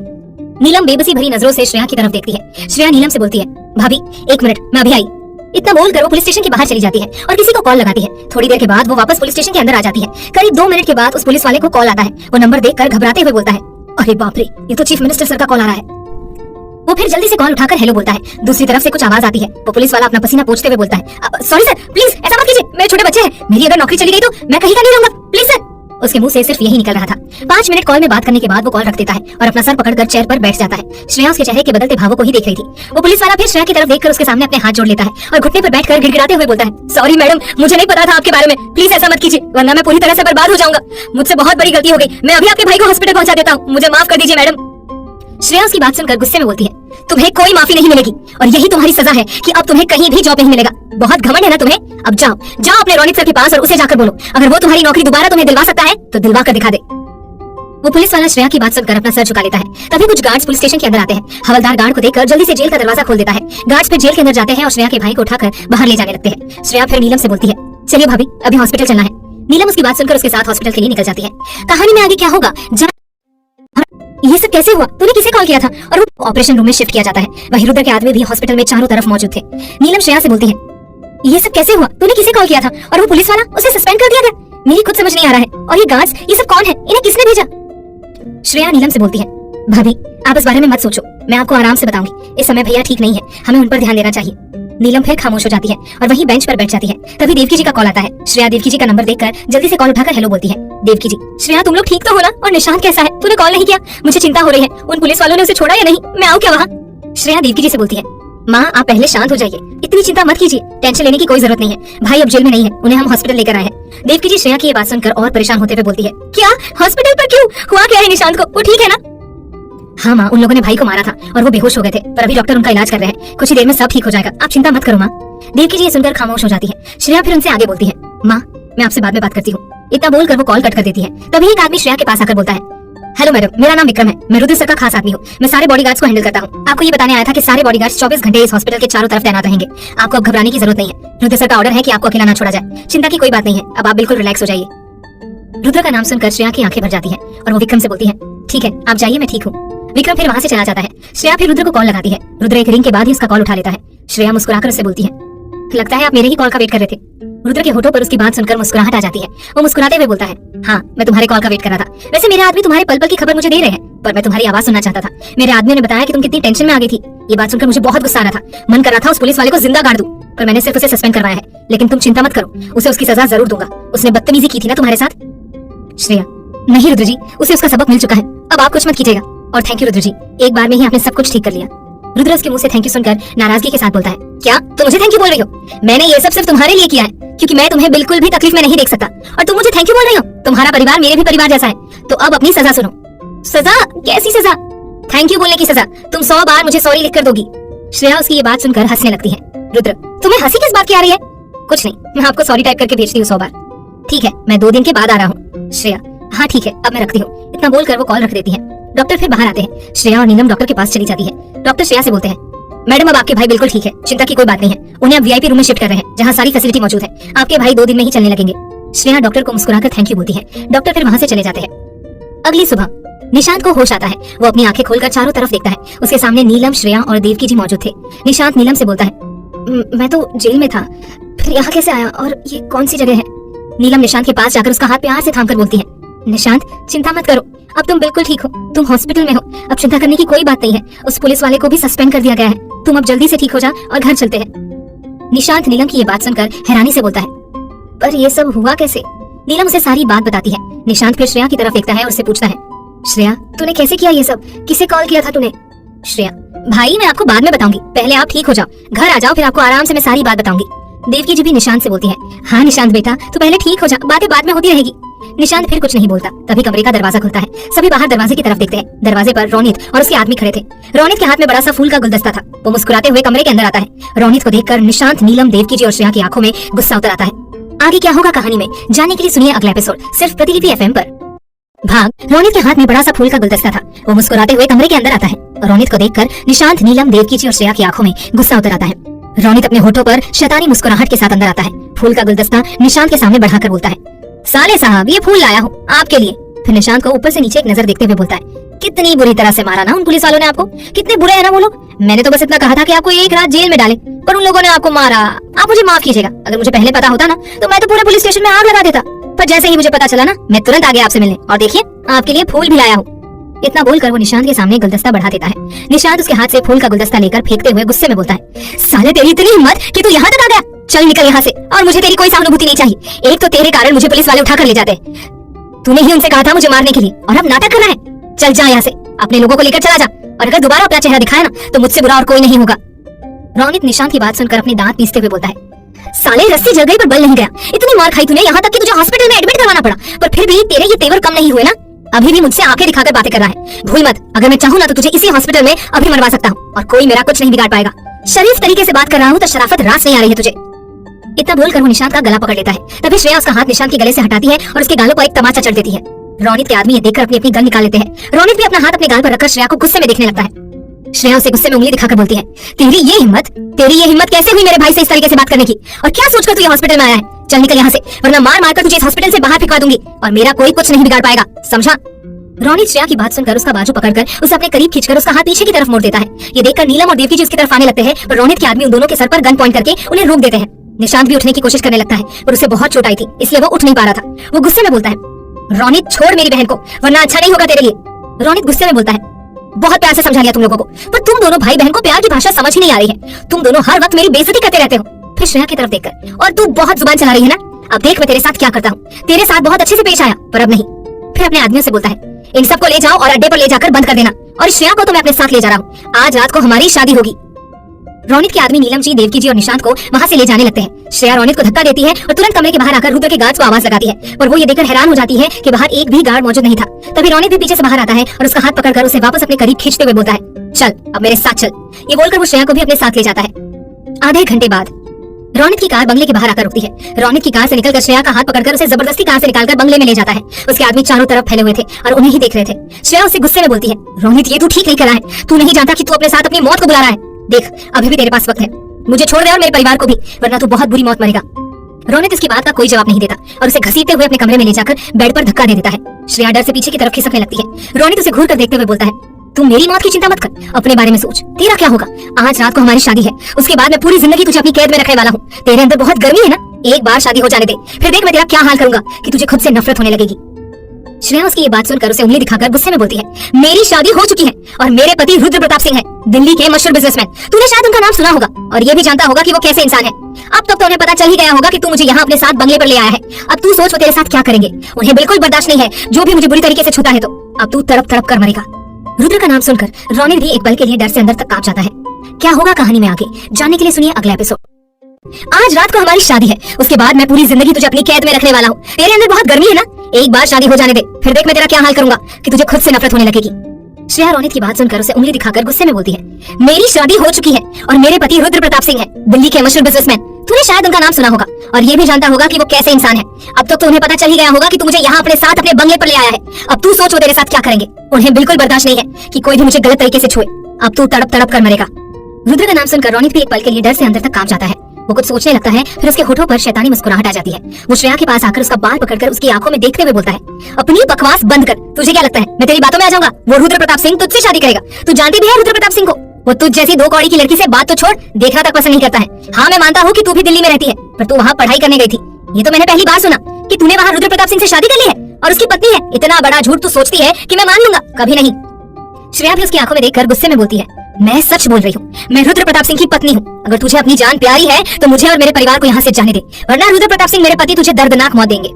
नीलम बेबसी भरी नजरों से श्रेया की तरफ देखती है। श्रेया नीलम से बोलती है, भाभी एक मिनट मैं अभी आई। इतना बोलकर वो पुलिस स्टेशन के बाहर चली जाती है और किसी को कॉल लगाती है। थोड़ी देर के बाद वो वापस पुलिस स्टेशन के अंदर आ जाती है। करीब 2 मिनट के बाद उस पुलिस वाले को कॉल आता है। वो नंबर देखकर घबराते हुए बोलता है, अरे बाप रे, ये तो चीफ मिनिस्टर सर का कॉल आ रहा है। वो फिर जल्दी से कॉल उठाकर हेलो बोलता है। दूसरी तरफ से कुछ आवाज आती है। वो पुलिस वाला अपना पसीना पोंछते हुए बोलता है, सॉरी सर, प्लीज ऐसा मत कीजिए, मेरे छोटे बच्चे हैं, मेरी अगर नौकरी चली गई तो मैं कहीं का नहीं रहूंगा, प्लीज सर। उसके मुंह से सिर्फ यही निकल रहा था। 5 मिनट कॉल में बात करने के बाद वो कॉल रख देता है और अपना सर पकड़कर चेयर पर बैठ जाता है। श्रेया उसके चेहरे के बदलते भावों को ही देख रही थी। वो पुलिस वाला फिर श्रेया की तरफ देखकर उसके सामने अपने हाथ जोड़ लेता है और घुटने पर बैठकर गिड़गिड़ाते हुए बोलता है, सॉरी मैडम, मुझे नहीं पता था आपके बारे में, प्लीज ऐसा मत कीजिए, वरना मैं पूरी तरह से बर्बाद हो जाऊंगा। मुझसे बहुत बड़ी गलती हो गई, मैं अभी आपके भाई को हॉस्पिटल पहुंचा देता हूँ, मुझे माफ कर दीजिए मैडम। श्रेया उसकी बात सुनकर गुस्से में बोलती है, तुम्हें कोई माफी नहीं मिलेगी और यही तुम्हारी सजा है कि अब तुम्हें कहीं भी जॉब नहीं मिलेगा। बहुत घमंड है ना तुम्हें? अब जाओ जाओ अपने रोनित सर के पास और उसे जाकर बोलो, अगर वो तुम्हारी नौकरी दोबारा तुम्हें दिलवा सकता है तो दिलवा कर दिखा दे। वो पुलिस वाला श्रेया की बात सुनकर अपना सर झुका लेता है। तभी कुछ गार्ड्स पुलिस स्टेशन के अंदर आते हैं। हवलदार गार्ड को देखकर जल्दी से जेल का दरवाजा खोल देता है। गार्ड्स फिर जेल के अंदर जाते हैं और श्रेया के भाई को उठाकर बाहर ले जाने लगते हैं। श्रेया फिर नीलम से बोलती है, चलिए भाभी अभी हॉस्पिटल चलना है। नीलम उसकी बात सुनकर उसके साथ हॉस्पिटल के लिए निकल जाती है। कहानी में आगे क्या होगा, ये सब कैसे हुआ, तूने किसे कॉल किया था? और वो ऑपरेशन रूम में शिफ्ट किया जाता है। वहीं रुद्र के आदमी भी हॉस्पिटल में चारों तरफ मौजूद थे। नीलम श्रेया से बोलती है, ये सब कैसे हुआ, तूने किसे कॉल किया था? और वो पुलिस वाला, उसे सस्पेंड कर दिया गया? मेरी खुद समझ नहीं आ रहा है। और ये गार्ड्स, ये सब कौन है, इन्हें किसने भेजा? श्रेया नीलम से बोलती है, भाभी आप इस बारे में मत सोचो, मैं आपको आराम से बताऊंगी। इस समय भैया ठीक नहीं है, हमें उन पर ध्यान देना चाहिए। नीलम फिर खामोश हो जाती है और वहीं बेंच पर बैठ जाती है। तभी देवकी जी का कॉल आता है। श्रेया देवकी जी का नंबर देखकर जल्दी से कॉल उठाकर हेलो बोलती है। देवकी जी, श्रेया तुम लोग ठीक तो हो ना? और निशांत कैसा है? तूने कॉल नहीं किया, मुझे चिंता हो रही है, उन पुलिस वालों ने उसे छोड़ा या नहीं? मैं आऊँ क्या वहाँ? श्रेया देवकी जी से बोलती है, माँ आप पहले शांत हो जाइए, इतनी चिंता मत कीजिए, टेंशन लेने की कोई जरूरत नहीं है। भाई अब जेल में नहीं है, उन्हें हम हॉस्पिटल लेकर आए हैं। देवकी जी श्रेया की ये बात सुनकर और परेशान होते हुए बोलती है, क्या हॉस्पिटल पर क्यों? हुआ क्या है निशांत को, वो ठीक है ना? हाँ माँ, उन लोगों ने भाई को मारा था और वो बेहोश हो गए थे, पर अभी डॉक्टर उनका इलाज कर रहे हैं, कुछ ही देर में सब ठीक हो जाएगा, आप चिंता मत करो माँ। देवकी जी ये सुनकर खामोश हो जाती है। श्रेया फिर उनसे आगे बोलती है, माँ मैं आपसे बाद में बात करती हूँ। इतना बोलकर वो कॉल कट कर देती है। तभी एक आदमी श्रेया के पास आकर बोलता है, हेलो मैडम, मेरा नाम विक्रम है, मैं रुद्र सर का खास आदमी हूँ, मैं सारे बॉडीगार्ड्स को हैंडल करता हूँ। आपको ये बताने आया था कि सारे बॉडीगार्ड्स 24 घंटे इस हॉस्पिटल के चारों तरफ तैनात रहेंगे। आपको अब घबराने की जरूरत नहीं है, रुद्र सर का ऑर्डर है कि आपको अकेला ना छोड़ा जाए। चिंता की कोई बात नहीं है, अब आप बिल्कुल रिलैक्स हो जाइए। रुद्र का नाम सुनकर श्रेया की आंखें भर जाती है और वो विक्रम से बोलती है, ठीक है आप जाइए, मैं ठीक हूँ। विक्रम फिर वहाँ से चला जाता है। श्रेया फिर रुद्र को कॉल लगाती है। रुद्र एक रिंग के बाद ही उसका कॉल उठा लेता है। श्रेया मुस्कुराकर उससे बोलती है, लगता है आप मेरे ही कॉल का वेट कर रहे थे। रुद्र के होठों पर उसकी बात सुनकर मुस्कुराहट आ जाती है। वो मुस्कुराते हुए बोलता है, हाँ मैं तुम्हारे कॉल का वेट कर रहा था। वैसे मेरे आदमी तुम्हारे पल पल की खबर मुझे दे रहे हैं, पर मैं तुम्हारी आवाज सुनना चाहता था। मेरे आदमियों ने बताया कि तुम कितनी टेंशन में आ गई थी। ये बात सुनकर मुझे बहुत गुस्सा आ रहा था, मन कर रहा था उस पुलिस वाले को जिंदा गाड़ दूं, पर मैंने सिर्फ उसे सस्पेंड करवाया है। लेकिन तुम चिंता मत करो, उसे उसकी सजा जरूर दूंगा। उसने बदतमीजी की थी ना तुम्हारे साथ? श्रेया, नहीं रुद्र जी, उसे उसका सबक मिल चुका है, अब आप कुछ मत कीजिएगा। और थैंक यू रुद्र जी, एक बार में ही आपने सब कुछ ठीक कर लिया। रुद्र उसके मुंह से थैंक यू सुनकर नाराजगी के साथ बोलता है, क्या तुम मुझे थैंक यू बोल रही हो? मैंने ये सब सिर्फ तुम्हारे लिए किया है, क्योंकि मैं तुम्हें बिल्कुल भी तकलीफ में नहीं देख सकता, और तुम मुझे थैंक यू बोल रही हो? तुम्हारा परिवार मेरे भी परिवार जैसा है, तो अब अपनी सजा सुनो। सजा? कैसी सजा? थैंक यू बोलने की सजा। तुम 100 बार मुझे सॉरी लिखकर दोगी। श्रेया उसकी ये बात सुनकर हंसने लगती है। रुद्र, तुम्हें हंसी किस बात की आ रही है? कुछ नहीं, मैं आपको सॉरी टाइप करके भेजती हूँ 100 बार। ठीक है, मैं 2 दिन के बाद आ रहा हूँ। श्रेया, हाँ ठीक है, अब मैं रखती हूँ। इतना बोलकर वो कॉल रख देती है। डॉक्टर फिर बाहर आते हैं। श्रेया और नीलम डॉक्टर के पास चली जाती है। डॉक्टर श्रेया से बोलते हैं, मैडम अब आपके भाई बिल्कुल ठीक है, चिंता की कोई बात नहीं है। उन्हें अब वीआईपी रूम में शिफ्ट कर रहे हैं, जहाँ सारी फैसिलिटी मौजूद है। आपके भाई 2 दिन में ही चलने लगेंगे। श्रेया डॉक्टर को मुस्कुराकर थैंक यू बोलती है। डॉक्टर फिर वहाँ से चले जाते हैं। अगली सुबह निशांत को होश आता है। वो अपनी आंखें खोलकर चारों तरफ देखता है। उसके सामने नीलम, श्रेया और देवकी जी मौजूद थे। निशांत नीलम से बोलता है, मैं तो जेल में था, फिर यहाँ कैसे आया, और ये कौन सी जगह है? नीलम निशांत के पास जाकर उसका हाथ प्यार से थामकर बोलती है, निशांत चिंता मत करो, अब तुम बिल्कुल ठीक हो, तुम हॉस्पिटल में हो, अब चिंता करने की कोई बात नहीं है। उस पुलिस वाले को भी सस्पेंड कर दिया गया है, तुम अब जल्दी से ठीक हो जा और घर चलते हैं। निशांत नीलम की ये बात सुनकर हैरानी से बोलता है, पर ये सब हुआ कैसे? नीलम उसे सारी बात बताती है। निशांत फिर श्रेया की तरफ देखता है और उससे पूछता है, श्रेया तूने कैसे किया ये सब? किसे कॉल किया था तूने? श्रेया, भाई मैं आपको बाद में बताऊंगी, पहले आप ठीक हो जाओ, घर आ जाओ, फिर आपको आराम से मैं सारी बात बताऊंगी। देवकी जी भी निशांत से बोलती है, हाँ निशांत बेटा तू पहले ठीक हो जा, बातें बाद में होती रहेगी। निशांत फिर कुछ नहीं बोलता। तभी कमरे का दरवाजा खुलता है। सभी बाहर दरवाजे की तरफ देखते हैं। दरवाजे पर रोनित और उसके आदमी खड़े थे। रोनित के हाथ में बड़ा सा फूल का गुलदस्ता था। वो मुस्कुराते हुए कमरे के अंदर आता है। रोनित को देखकर निशांत, नीलम, देवकी जी और श्रेया की आंखों में गुस्सा उतर आता है। आगे क्या होगा कहानी में जानने के लिए सुनिए अगला एपिसोड सिर्फ प्रतिलिपि FM पर। भाग। रोनित के हाथ में बड़ा सा फूल का गुलदस्ता था। वो मुस्कुराते हुए कमरे के अंदर आता है। रोनित को देखकर निशांत, नीलम, देवकी जी और श्रेया की आंखों में गुस्सा उतर आता है। रोनित अपने होठों पर शैतानी मुस्कुराहट के साथ अंदर आता है। फूल का गुलदस्ता निशांत के सामने बढ़ाकर बोलता है, साले साहब ये फूल लाया हूँ आपके लिए। फिर निशांत को ऊपर से नीचे एक नजर देखते हुए बोलता है, कितनी बुरी तरह से मारा ना उन पुलिस वालों ने आपको, कितने बुरे हैं ना वो लोग। मैंने तो बस इतना कहा था कि आपको एक रात जेल में डाले, पर उन लोगों ने आपको मारा। आप मुझे माफ कीजिएगा, अगर मुझे पहले पता होता ना तो मैं तो पूरे पुलिस स्टेशन में आग लगा देता। पर जैसे ही मुझे पता चला ना, मैं तुरंत आ गया आपसे मिलने, और देखिए आपके लिए फूल भी लाया हूँ। इतना बोलकर वो निशांत के सामने गुलदस्ता बढ़ा देता है। निशांत उसके हाथ से फूल का गुलदस्ता लेकर फेंकते हुए गुस्से में बोलता है, साले तेरी इतनी हिम्मत कि तू यहाँ तक आ गया, चल निकल यहाँ से, और मुझे तेरी कोई सहानुभूति नहीं चाहिए। एक तो तेरे कारण मुझे पुलिस वाले उठाकर ले जाते। तूने ही उनसे कहा था मुझे मारने के लिए, और अब नाटक करना है। चल जा यहाँ से, अपने लोगों को लेकर चला जा, और अगर दोबारा अपना चेहरा दिखाया ना तो मुझसे बुरा और कोई नहीं होगा। रोनित निशांत की बात सुनकर अपने दांत पीसते हुए बोलता है, साले रस्सी जल गई पर बल नहीं गया। इतनी मार खाई तूने, यहाँ तक कि तुझे हॉस्पिटल में एडमिट करवाना पड़ा, पर फिर भी तेरे ये तेवर कम नहीं हुए ना। अभी भी मुझसे आंखें दिखाकर बातें कर रहा है। भूल मत, अगर मैं चाहूँ ना तो तुझे इसी हॉस्पिटल में अभी मरवा सकता हूँ, और कोई मेरा कुछ नहीं बिगाड़ पाएगा। शरीफ तरीके से बात कर रहा हूँ तो शराफत रास नहीं आ रही है तुझे। इतना बोलकर वो निशांत का गला पकड़ लेता है। तभी श्रेया उसका हाथ निशांत के गले से हटाती है और उसके गालों पर एक तमाचा चढ़ देती है। रोनित के आदमी ये देखकर अपनी अपनी गन निकाल लेते हैं। रोनित भी अपना हाथ अपने गाल पर रखकर श्रेया को गुस्से में देखने लगता है। श्रेया उसे गुस्से में उंगली दिखाकर बोलती है, तेरी ये हिम्मत कैसे हुई मेरे भाई से इस तरीके से बात करने की, और क्या सोचकर तू ये हॉस्पिटल में आया है। चल निकल यहाँ से, वरना मार मार कर तुझे इस हॉस्पिटल से बाहर फेंकवा दूंगी, और मेरा कोई कुछ नहीं बिगाड़ पाएगा, समझा। रोनित श्रेया की बात सुनकर उसका बाजू पकड़कर उसे अपने करीब खींचकर उसका हाथ पीछे की तरफ मोड़ देता है। ये देखकर नीलम और देवकी जी उसकी तरफ आने लगते हैं, पर रोनित के आदमी उन दोनों के सर पर गन पॉइंट करके उन्हें रोक देते हैं। निशांत भी उठने की कोशिश करने लगता है, पर उसे बहुत चोट आई थी, इसलिए वो उठ नहीं पा रहा था। वो गुस्से में बोलता है, रोनित छोड़ मेरी बहन को, वरना अच्छा नहीं होगा तेरे लिए। रोनित गुस्से में बोलता है, बहुत प्यार से समझा लिया तुम लोगों को, पर तुम दोनों भाई बहन को प्यार की भाषा समझ ही नहीं आ रही है। तुम दोनों हर वक्त मेरी बेइज्जती करते रहते हो। फिर श्रेया की तरफ देखकर, और तू बहुत जुबान चला रही है ना, अब देख मैं तेरे साथ क्या करता हूँ। तेरे साथ बहुत अच्छे से पेश आया, पर अब नहीं। फिर अपने आदमियों से बोलता है, इन सबको ले जाओ और अड्डे पर ले जाकर बंद कर देना, और श्रेया को तो मैं अपने साथ ले जा रहा हूँ। आज रात को हमारी शादी होगी। रोनित के आदमी नीलम जी, देवकी जी और निशांत को वहाँ से ले जाने लगते हैं। श्रेया रोनित को धक्का देती है और तुरंत कमरे के बाहर आकर रुद्र के गार्ड्स को आवाज लगाती है, पर वो ये देखकर हैरान हो जाती है कि बाहर एक भी गार्ड मौजूद नहीं था। तभी रोनित भी पीछे से बाहर आता है और उसका हाथ पकड़कर उसे वापस अपने करीब खींचते हुए बोलता है, चल अब मेरे साथ चल। ये बोलकर वो श्रेया को भी अपने साथ ले जाता है। आधे घंटे बाद रोनित की कार बंगले के बाहर आकर रुकती है। रोनित की कार से निकलकर श्रेया का हाथ पकड़कर उसे जबरदस्ती कार से निकालकर बंगले में ले जाता है। उसके आदमी चारों तरफ फैले हुए थे और उन्हें ही देख रहे थे। श्रेया उसे गुस्से में बोलती है, रोनित ये तू ठीक नहीं कर रहा है, तू नहीं जानता कि तू अपने साथ अपनी मौत को बुला रहा है। देख अभी भी तेरे पास वक्त है, मुझे छोड़ दे और मेरे परिवार को भी, वरना तू बहुत बुरी मौत मरेगा। रोनित इसकी बात का कोई जवाब नहीं देता और उसे घसीटते हुए अपने कमरे में ले जाकर बेड पर धक्का दे देता है। श्रेया डर से पीछे की तरफ खिसकने लगती है। रोनित उसे घूर कर देखते हुए बोलता है, तुम मेरी मौत की चिंता मत कर, अपने बारे में सोच, तेरा क्या होगा। आज रात को हमारी शादी है, उसके बाद मैं पूरी जिंदगी तुझे अपनी कैद में रखने वाला हूँ। तेरे अंदर बहुत गर्मी है ना, एक बार शादी हो जाने दे, फिर देख मैं तेरा क्या हाल करूंगा कि तुझे खुद से नफरत होने लगेगी। श्रेया उसकी ये बात सुनकर उसे उंगली दिखाकर गुस्से में बोलती है, मेरी शादी हो चुकी है और मेरे पति रुद्र प्रताप सिंह है, दिल्ली के मशहूर बिजनेसमैन। तूने शायद उनका नाम सुना होगा और ये भी जानता होगा कि वो कैसे इंसान है। अब तक तो उन्हें पता चल ही गया होगा कि तू मुझे यहाँ अपने साथ बंगले पर ले आया है। अब तू सोच वो तेरे साथ क्या करेंगे। उन्हें बिल्कुल बर्दाश्त नहीं है जो भी मुझे बुरी तरीके से छूता है, तो अब तू तड़प तड़प कर मरेगा। रुद्र का नाम सुनकर रोनित भी एक पल के लिए डर से अंदर तक कांप जाता है। क्या होगा कहानी में आगे जानने के लिए सुनिए अगला एपिसोड। आज रात को हमारी शादी है, उसके बाद मैं पूरी जिंदगी तुझे अपनी कैद में रखने वाला हूँ। तेरे अंदर बहुत गर्मी है ना, एक बार शादी हो जाने दे, फिर देख मैं तेरा क्या हाल करूंगा कि तुझे खुद से नफरत होने लगेगी। श्रेया रोनित की बात सुनकर उसे उंगली दिखाकर गुस्से में बोलती है, मेरी शादी हो चुकी है और मेरे पति रुद्र प्रताप सिंह है, दिल्ली के मशहूर बिजनेसमैन। तूने शायद उनका नाम सुना होगा और ये भी जानता होगा कि वो कैसे इंसान है। अब तक तो उन्हें पता चल ही गया होगा कि तू मुझे यहाँ अपने साथ अपने बंगले पर ले आया है। अब तू सोच वो तेरे साथ क्या करेंगे। उन्हें बिल्कुल बर्दाश्त नहीं है कि कोई भी मुझे गलत तरीके से छुए। अब तू तड़प तड़प कर मरेगा। रुद्र का नाम सुनकर रोनित भी एक पल के लिए डर से अंदर तक कांप जाता है। वो कुछ सोचने लगता है, फिर उसके होठों पर शैतानी मुस्कुराहट आ जाती है। वो श्रेया के पास आकर उसका बाल पकड़कर उसकी आंखों में देखते हुए बोलता है, अपनी बकवास बंद कर। तुझे क्या लगता है मैं तेरी बातों में आ जाऊंगा। वो रुद्र प्रताप सिंह तुझसे शादी करेगा। तू जानती भी है रुद्र प्रताप सिंह को। वो तुझ जैसी दो कौड़ी की लड़की से बात तो छोड़, देखना तक पसंद नहीं करता है। हाँ मैं मानता हूँ कि तू भी दिल्ली में रहती है, पर तू वहाँ पढ़ाई करने गई थी। ये तो मैंने पहली बार सुना कि तूने वहाँ रुद्र प्रताप सिंह से शादी कर ली है और उसकी पत्नी है। इतना बड़ा झूठ तू सोचती है कि मैं मान लूंगा? कभी नहीं। श्रेया भी उसकी आंखों में देखकर गुस्से में बोलती है, मैं सच बोल रही हूँ, मैं रुद्र प्रताप सिंह की पत्नी हूँ। अगर तुझे अपनी जान प्यारी है तो मुझे और मेरे परिवार को यहाँ से जाने दे, वरना रुद्र प्रताप सिंह मेरे पति तुझे दर्दनाक मौत देंगे।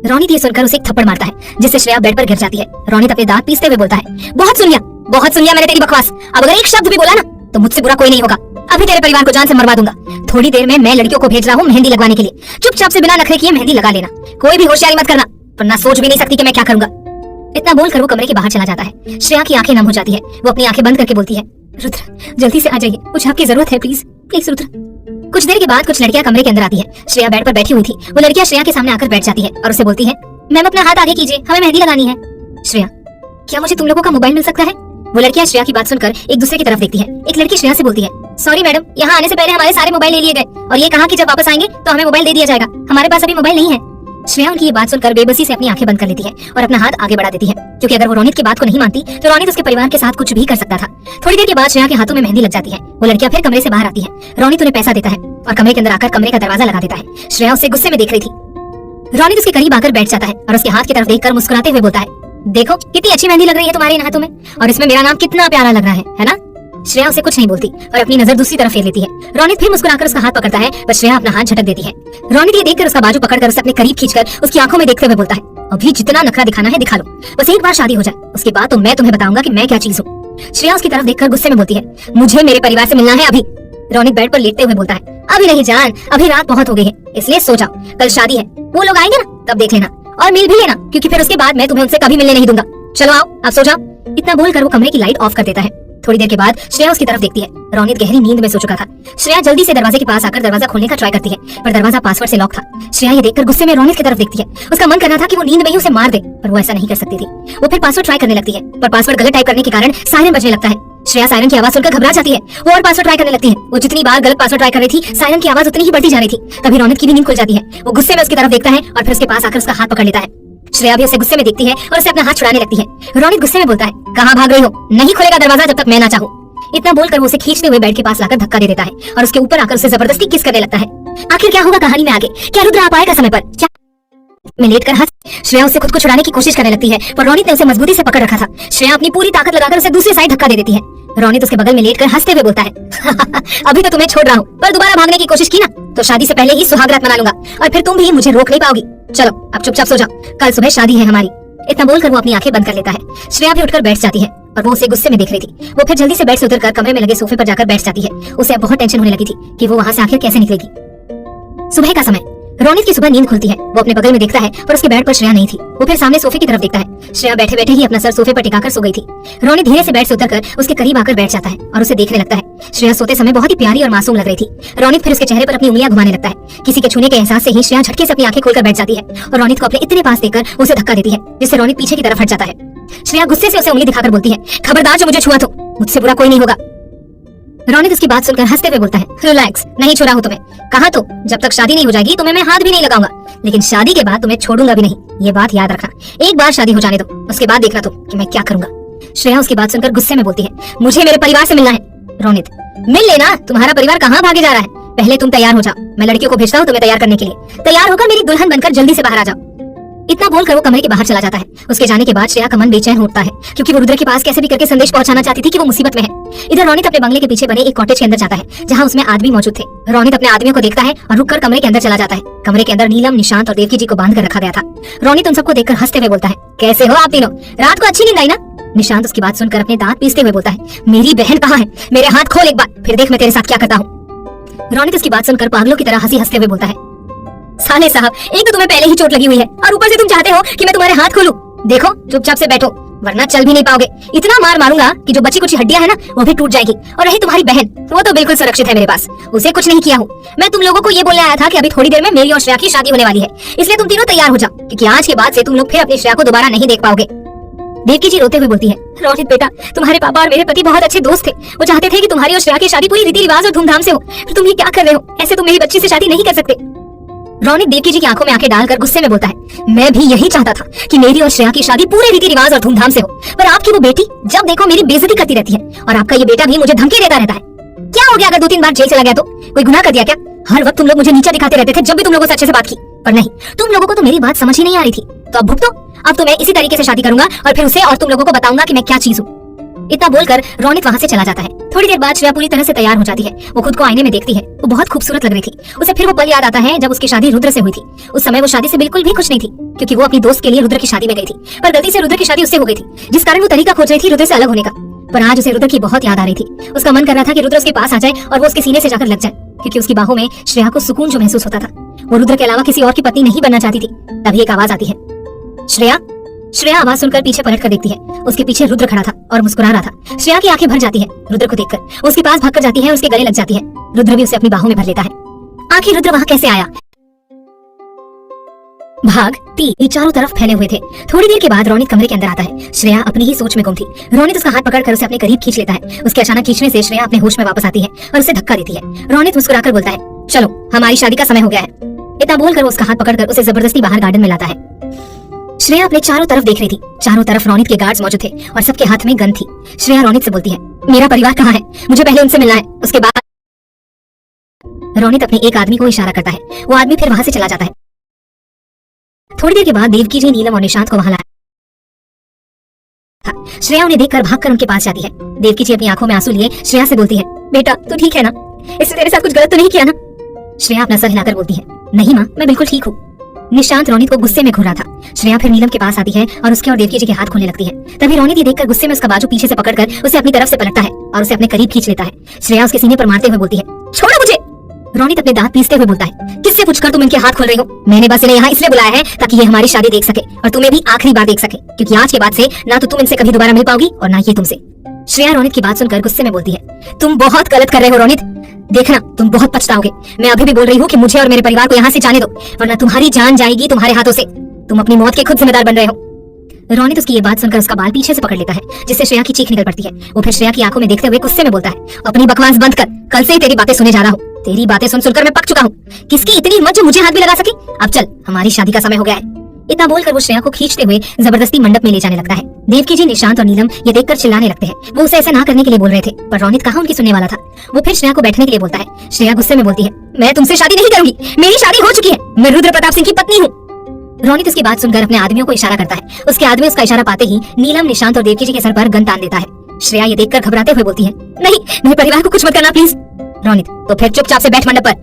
रोनित ये सुनकर उसे एक थप्पड़ मारता है, जिससे श्रेया बेड पर गिर जाती है। रोनित अपने दांत पीसते हुए बोलता है, बहुत सुन लिया, बहुत सुन लिया मैंने तेरी बकवास। अब अगर एक शब्द भी बोला ना तो मुझसे बुरा कोई नहीं होगा। अभी तेरे परिवार को जान से मरवा दूंगा। थोड़ी देर में मैं लड़कियों को भेज रहा हूँ मेहंदी लगवाने के लिए। चुपचाप से बिना नखरे किए मेहंदी लगा लेना। कोई भी होशियारी मत करना, वरना सोच भी नहीं सकती कि मैं क्या करूंगा। इतना बोलकर वो कमरे के बाहर चला जाता है। श्रेया की आंखें नम हो जाती है। वो अपनी आंखें बंद करके बोलती है, रुद्र जल्दी से आ जाइए, मुझे आपकी जरूरत है, प्लीज प्लीज रुद्र। कुछ देर के बाद कुछ लड़कियां कमरे के अंदर आती है। श्रेया बेड पर बैठी हुई थी। वो लड़कियां श्रेया के सामने आकर बैठ जाती है और उसे बोलती है, मैम अपना हाथ आगे कीजिए, हमें मेहंदी लगानी है। श्रेया, क्या मुझे तुम लोगों का मोबाइल मिल सकता है? वो लड़कियां श्रेया की बात सुनकर एक दूसरे की तरफ देखती है। एक लड़की श्रेया से बोलती है, सॉरी मैडम, यहाँ आने से पहले हमारे सारे मोबाइल ले लिए गए और ये कहा कि जब वापस आएंगे तो हमें मोबाइल दे दिया जाएगा। हमारे पास अभी मोबाइल नहीं है। श्रेया उनकी ये बात सुनकर बेबसी से अपनी आंखें बंद कर लेती है और अपना हाथ आगे बढ़ा देती है, क्योंकि अगर वो रोनित की बात को नहीं मानती तो रोनित उसके परिवार के साथ कुछ भी कर सकता था। थोड़ी देर के बाद श्रेया के हाथों में मेहंदी लग जाती है। वो लड़कियां फिर कमरे से बाहर आती है। रोनित उन्हें पैसा देता है और कमरे के अंदर आकर कमरे का दरवाजा लगा देता है। श्रेया उसे गुस्से में देख रही थी। रोनित उसके करीब आकर बैठ जाता है और उसके हाथ की तरफ देखकर मुस्कुराते हुए बोलता है, देखो कितनी अच्छी मेहंदी लग रही है तुम्हारे इन हाथों में, और इसमें मेरा नाम कितना प्यारा लग रहा है ना? श्रेया उसे कुछ नहीं बोलती और अपनी नजर दूसरी तरफ फेर लेती है। रोनित फिर मुस्कुराकर उसका हाथ पकड़ता है, पर श्रेया अपना हाथ झटक देती है। रोनित ये देखकर उसका बाजू पकड़कर उसे अपने करीब खींचकर उसकी आंखों में देखते हुए बोलता है, अभी जितना नखरा दिखाना है दिखा लो, बस एक बार शादी हो जाए, उसके बाद तो मैं तुम्हें बताऊंगा कि मैं क्या चीज हूँ। श्रेया उसकी तरफ देखकर गुस्से में बोलती है, मुझे मेरे परिवार से मिलना है अभी। रोनित बेड पर लेटते हुए बोलता है, अभी नहीं जान, अभी रात बहुत हो गई है, इसलिए सो जाओ, कल शादी है, वो लोग आएंगे ना तब देख लेना, और मिल भी लेना, क्योंकि फिर उसके बाद मैं तुम्हें उनसे कभी मिलने नहीं दूंगा। चलो आओ, आप सो जाओ। इतना बोलकर वो कमरे की लाइट ऑफ कर देता है। थोड़ी देर के बाद श्रेया उसकी तरफ देखती है। रोनित गहरी नींद में सो चुका था। श्रेया जल्दी से दरवाजे के पास आकर दरवाजा खोलने का ट्राई करती है, पर दरवाजा पासवर्ड से लॉक था। श्रेया ये देखकर गुस्से में रोनित की तरफ देखती है। उसका मन करना था कि वो नींद में ही उसे मार दे, पर वो ऐसा नहीं कर सकती थी। वो फिर पासवर्ड ट्राई करने लगती है, पर पासवर्ड गलत टाइप करने के कारण सायरन बजने लगता है। श्रेया सायरन की आवाज सुनकर घबरा जाती है। वो और पासवर्ड ट्राई करने लगती है। वो जितनी बार गलत पासवर्ड ट्राई कर रही थी, सायरन की आवाज उतनी ही बढ़ती जा रही थी। तभी रोनित की भी नींद खुल जाती है। वो गुस्से में उसकी तरफ देखता है और फिर उसके पास आकर उसका हाथ पकड़ लेता है। श्रेया भी उसे गुस्से में देखती है और उसे अपना हाथ छुड़ाने लगती है। रोनित गुस्से में बोलता है, कहाँ भाग रही हो? नहीं खुलेगा दरवाजा जब तक मैं ना चाहूँ। इतना बोलकर वो उसे खींचते हुए बेड के पास लाकर धक्का दे देता है और उसके ऊपर आकर उसे जबरदस्ती किस करने लगता है। आखिर क्या होगा कहानी में आगे? क्या रुद्र आ पाएगा समय पर? क्या में लेटकर हंस श्रेया उससे खुद को छुड़ाने की कोशिश करने लगती है, पर रोनित ने उसे मजबूती से पकड़ रखा था। श्रेया अपनी पूरी ताकत लगाकर उसे दूसरी साइड धक्का दे देती है। रोनित उसके बगल में लेटकर हंसते हुए बोलता है, अभी तो तुम्हें छोड़ रहा हूँ, पर दोबारा भागने की कोशिश की ना तो शादी से पहले ही सुहागरात मना लूंगा और फिर तुम भी मुझे रोक नहीं पाओगी। चलो अब चुपचाप सो जाओ, कल सुबह शादी है हमारी। इतना बोलकर वो अपनी आंखें बंद कर लेता है। श्रेया भी उठकर बैठ जाती है और वो उसे गुस्से में देख रही थी। वो फिर जल्दी से बेड से उतरकर कमरे में लगे सोफे पर जाकर बैठ जाती है। उसे अब बहुत टेंशन होने लगी थी कि वो वहाँ से आखिर कैसे निकलेगी। सुबह का समय, रोनित की सुबह नींद खुलती है। वो अपने बगल में देखता है पर उसके बेड पर श्रेया नहीं थी। वो फिर सामने सोफे की तरफ देखता है। श्रेया बैठे बैठे ही अपना सर सोफे पर टिकाकर सो गई थी। रोनित धीरे से बेड से उतरकर उसके करीब आकर बैठ जाता है और उसे देखने लगता है। श्रेया सोते समय बहुत ही प्यारी और मासूम लग रही थी। रोनित फिर उसके चेहरे पर अपनी उंगलियां घुमाने लगता है। किसी के छूने के एहसास से ही श्रेया झटके से अपनी आंखें खोलकर बैठ जाती है और रोनित को अपने इतने पास देखकर उसे धक्का देती है, जिससे रोनित पीछे की तरफ हट जाता है। श्रेया गुस्से से उसे उंगली दिखाकर बोलती है, खबरदार जो मुझे छुआ तो मुझसे बुरा कोई नहीं होगा। रोनित उसकी बात सुनकर हंसते हुए बोलता है, रिलैक्स, नहीं छोड़ा हूँ तुम्हें। कहा तो जब तक शादी नहीं हो जाएगी तुम्हें मैं हाथ भी नहीं लगाऊंगा, लेकिन शादी के बाद तुम्हें छोड़ूंगा भी नहीं, ये बात याद रखना। एक बार शादी हो जाने दो, उसके बाद देखना तुम कि मैं क्या करूंगा। श्रेया उसकी बात सुनकर गुस्से में बोलती है, मुझे मेरे परिवार से मिलना है। रोनित, मिल लेना, तुम्हारा परिवार कहाँ भागे जा रहा है? पहले तुम तैयार हो जाओ, मैं लड़कियों को भेजता हूँ तुम्हें तैयार करने के लिए। तैयार होकर मेरी दुल्हन बनकर जल्दी से बाहर आ जाओ। इतना बोलकर वो कमरे के बाहर चला जाता है। उसके जाने के बाद श्रेया का मन बेचैन होता है, क्योंकि वो रुद्र के पास कैसे भी करके संदेश पहुंचाना चाहती थी कि वो मुसीबत में है। इधर रोनित अपने बंगले के पीछे बने एक कॉटेज के अंदर जाता है, जहां उसमें आदमी मौजूद थे। रोनित अपने आदमियों को देखता है और रुककर कमरे के अंदर चला जाता है। कमरे के अंदर नीलम, निशांत और देवकी जी को बांध कर रखा गया था। रोनित उन सबको देखकर हंसते हुए बोलता है, कैसे हो आप तीनों? रात को अच्छी नींद आई ना? निशांत उसकी बात सुनकर अपने दांत पीसते हुए बोलता है, मेरी बहन कहाँ है? मेरे हाथ खोल एक बार, फिर देख मैं तेरे साथ क्या करता हूँ। रोनित उसकी बात सुनकर पागलों की तरह हंसी हंसते हुए बोलता है, साले साहब, एक तो तुम्हें पहले ही चोट लगी हुई है और ऊपर से तुम चाहते हो कि मैं तुम्हारे हाथ खोलूं। देखो चुपचाप से बैठो, वरना चल भी नहीं पाओगे। इतना मार मारूंगा कि जो बची कुछ हड्डियां है ना वो भी टूट जाएगी। और रही तुम्हारी बहन, वो तो बिल्कुल सुरक्षित है मेरे पास, उसे कुछ नहीं किया हूँ। मैं तुम लोगों को ये बोलने आया था कि अभी थोड़ी देर में मेरी और श्रेया की शादी होने वाली है, इसलिए तुम तीनों तैयार हो जाओ, क्योंकि आज के बाद से तुम लोग फिर अपनी श्रेया को दोबारा नहीं देख पाओगे। देवकी जी रोते हुए बोलती है, रोहित बेटा, तुम्हारे पापा और मेरे पति बहुत अच्छे दोस्त थे। वो चाहते थे कि तुम्हारी और श्रेया की शादी पूरी रीति रिवाज और धूमधाम से हो, फिर तुम ये क्या कर रहे हो? ऐसे तुम मेरी बच्ची से शादी नहीं कर सकते। रोनित देवकी जी की आंखों में आंखें डालकर गुस्से में बोलता है, मैं भी यही चाहता था कि मेरी और श्रेया की शादी पूरे रीति रिवाज और धूमधाम से हो, पर आपकी वो बेटी जब देखो मेरी बेइज्जती करती रहती है, और आपका ये बेटा भी मुझे धमकी देता रहता है। क्या हो गया अगर 2-3 बार जेल चला गया तो? कोई गुनाह कर दिया क्या? हर वक्त तुम लोग मुझे नीचा दिखाते रहते थे जब भी तुम लोगों से अच्छे से बात की, पर नहीं, तुम लोगों को तो मेरी बात समझ ही नहीं आ रही थी। तो अब भुगतो, अब तो मैं इसी तरीके से शादी करूंगा और फिर उसे और तुम लोगों को बताऊंगा कि मैं क्या चीज हूँ। इतना बोलकर रोनित वहाँ से चला जाता है। थोड़ी देर बाद श्रेया पूरी तरह से तैयार हो जाती है। वो खुद को आईने में देखती है, वो बहुत खूबसूरत लग रही थी। उसे फिर वो पल याद आता है जब उसकी शादी रुद्र से हुई थी। उस समय वो शादी से बिल्कुल भी खुश नहीं थी, क्योंकि वो अपनी दोस्त के लिए रुद्र की शादी में गई थी, पर गलती से रुद्र की शादी उससे हो गई थी, जिस कारण वो तरीका खोज रही थी रुद्र से अलग होने का। पर आज उसे रुद्र की बहुत याद आ रही थी। उसका मन कर रहा था कि रुद्र उसके पास आ जाए और वो उसके सीने से जाकर लग जाए, क्योंकि उसकी बाहों में श्रेया को सुकून जो महसूस होता था। वो रुद्र के अलावा किसी और की पत्नी नहीं बनना चाहती थी। तभी एक आवाज आती है, श्रेया। श्रेया आवाज सुनकर पीछे पलट कर देखती है। उसके पीछे रुद्र खड़ा था और मुस्कुरा रहा था। श्रेया की आंखें भर जाती है रुद्र को देखकर। उसके पास भागकर जाती है, उसके गले लग जाती है। रुद्र भी उसे अपनी बाहों में भर लेता है। आखिर रुद्र वहां कैसे आया? भाग 3 चारों तरफ फैले हुए थे। थोड़ी देर के बाद रोनित कमरे के अंदर आता है। श्रेया अपनी ही सोच में गुम थी। रोनित उसका हाथ पकड़कर उसे अपने करीब खींच लेता है। उसके अचानक खींचने से श्रेया अपने होश में वापस आती है और उसे धक्का देती है। रोनित मुस्कुराकर बोलता है, चलो हमारी शादी का समय हो गया है। इतना बोलकर वो उसका हाथ पकड़कर उसे जबरदस्ती बाहर गार्डन में लाता है। श्रेया अपने चारों तरफ देख रही थी। चारों तरफ रोनित के गार्ड्स मौजूद थे और सबके हाथ में गन थी। श्रेया रोनित से बोलती है, मेरा परिवार कहाँ है? मुझे पहले उनसे मिलना है। उसके बाद रोनित अपने एक आदमी को इशारा करता है। वो आदमी फिर वहां से चला जाता है। थोड़ी देर के बाद देवकी जी नीलम और निशांत को वहां लाया। श्रेया उन्हें देखकर भागकर उनके पास जाती है। देवकी जी अपनी आंखों में आंसू लिए श्रेया से बोलती है, बेटा तू ठीक है ना? इसने तेरे साथ कुछ गलत तो नहीं किया ना? श्रेया अपना सर हिलाकर बोलती है, नहीं माँ, मैं बिल्कुल ठीक हूँ। निशांत रोनित को गुस्से में घूर रहा था। श्रेया फिर नीलम के पास आती है और उसके और देवकी जी के हाथ खोलने लगती है। तभी रोनित ये देखकर गुस्से में उसका बाजू पीछे से पकड़कर उसे अपनी तरफ से पलटता है और उसे अपने करीब खींच लेता है। श्रेया उसके सीने पर मारते हुए बोलती है, छोड़ो मुझे। रोनित अपने दांत पीसते हुए बोलता है, किससे पूछकर तुम इनके हाथ खोल रही हो? मैंने बस इन्हें यहाँ इसलिए बुलाया है ताकि ये हमारी शादी देख सके और तुम्हें भी आखिरी बार देख सके, क्योंकि आज के बाद से ना तो तुम इनसे कभी दोबारा मिल पाओगी और ना ये तुमसे। श्रेया रोनित की बात सुनकर गुस्से में बोलती है, तुम बहुत गलत कर रहे हो रोनित, देखना तुम बहुत पछताओगे। मैं अभी भी बोल रही हूँ कि मुझे और मेरे परिवार को यहाँ से जाने दो, वरना तुम्हारी जान जाएगी तुम्हारे हाथों से। तुम अपनी मौत के खुद जिम्मेदार बन रहे हो। रोनित उसकी ये बात सुनकर उसका बाल पीछे से पकड़ लेता है, जिससे श्रेया की चीख निकल पड़ती है। वो फिर श्रेया की आंखों में देखते हुए गुस्से में बोलता है, अपनी बकवास बंद कर, कल से ही तेरी बातें सुने जा रहा हूँ। तेरी बातें सुन सुनकर मैं पक चुका हूँ। किसकी इतनी हिम्मत जो मुझे हाथ भी लगा सके? अब चल, हमारी शादी का समय हो गया है। इतना बोलकर वो श्रेया को खींचते हुए जबरदस्ती मंडप में ले जाने लगता है। देवकी जी, निशांत और नीलम ये देखकर चिल्लाने लगते हैं। वो उसे ऐसा ना करने के लिए बोल रहे थे, पर रोनित कहाँ उनकी सुनने वाला था। वो फिर श्रेया को बैठने के लिए बोलता है। श्रेया गुस्से में बोलती है, मैं तुमसे शादी नहीं करूंगी, मेरी शादी हो चुकी है, मैं रुद्र प्रताप सिंह की पत्नी हूँ। रोनित उसकी बात सुनकर अपने आदमियों को इशारा करता है। उसके आदमी उसका इशारा पाते ही नीलम, निशांत और देवकी जी के सर पर गन तान देता है। श्रेया ये देखकर घबराते हुए बोलती है, नहीं, मेरे परिवार को कुछ मत करना प्लीज। रोनित, तो फिर चुपचाप से बैठ मंडप पर।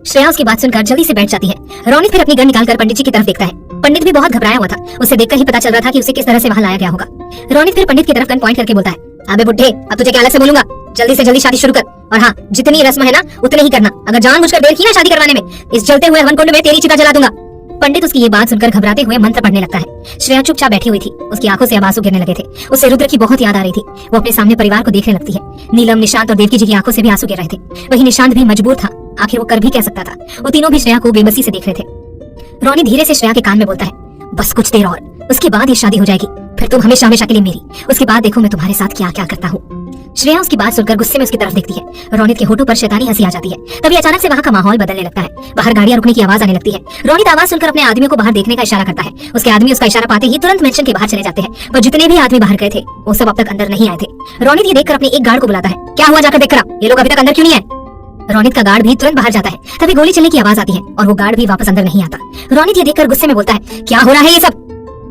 श्रेया उसकी बात सुनकर जल्दी से बैठ जाती है। रोनित फिर अपनी गन निकालकर पंडित जी की तरफ देखता है। पंडित भी बहुत घबराया हुआ था। उसे देखकर ही पता चल रहा था कि उसे किस तरह से वहां लाया गया होगा। रोनित फिर पंडित की तरफ गन पॉइंट करके बोलता है, अबे बुड्ढे, अब तुझे क्या अलग से बोलूंगा, जल्दी से जल्दी शादी शुरू कर, और हाँ, जितनी रस्म है ना उतनी ही करना। अगर जानबूझकर देर की ना शादी करवाने में, इस जलते हुए हवन कुंड में तेरी चिता जला दूंगा। पंडित उसकी ये बात सुनकर घबराते हुए मंत्र पढ़ने लगता है। श्रेया चुपचाप बैठी हुई थी। उसकी आंखों से अब आंसू गिरने लगे थे। उसे रुद्र की बहुत याद आ रही थी। वो अपने सामने परिवार को देखने लगती है। नीलम, निशांत और देवकी जी की आंखों से भी आंसू गिर रहे थे। वही निशांत भी मजबूर था। आखिर वो कर भी क्या सकता था। वो तीनों भी श्रेया को बेबसी से देख रहे थे। रोनी धीरे से श्रेया के कान में बोलता है, बस कुछ देर और, उसके बाद ये शादी हो जाएगी, फिर तुम हमेशा हमेशा के लिए मेरी। उसके बाद देखो मैं तुम्हारे साथ क्या क्या करता हूँ। श्रेया उसकी बात सुनकर गुस्से में उसकी तरफ देखती है। रोनित के होठों पर शैतानी हंसी आ जाती है। तभी अचानक से वहाँ का माहौल बदलने लगता है। बाहर गाड़ियां रुकने की आवाज आने लगती है। रोनित आवाज सुनकर अपने आदमियों को बाहर देखने का इशारा करता है। उसके आदमी उसका इशारा पाते ही तुरंत मेंशन के बाहर चले जाते हैं। पर जितने भी आदमी बाहर गए थे वो सब अब तक अंदर नहीं आए थे। रोनित ये देखकर अपने एक गार्ड को बुलाता है, क्या हुआ, जाकर देख कर आ, ये लोग अभी तक अंदर क्यों नहीं आए? रोनित का गार्ड भी तुरंत बाहर जाता है। तभी गोली चलने की आवाज आती है और वो गार्ड भी वापस अंदर नहीं आता। रोनित ये देखकर गुस्से में बोलता है, क्या हो रहा है ये सब?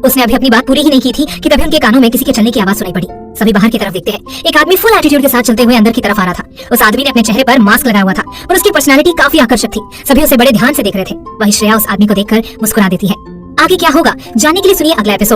उसने अभी अपनी बात पूरी ही नहीं की थी कि तभी उनके कानों में किसी के चलने की आवाज सुनाई पड़ी। सभी बाहर की तरफ देखते हैं। एक आदमी फुल एटीट्यूड के साथ चलते हुए अंदर की तरफ आ रहा था। उस आदमी ने अपने चेहरे पर मास्क लगाया हुआ था और उसकी पर्सनालिटी काफी आकर्षक थी। सभी उसे बड़े ध्यान से देख रहे थे। वही श्रेया उस आदमी को देखकर मुस्कुरा देती है। आगे क्या होगा जानने के लिए सुनिए अगला एपिसोड।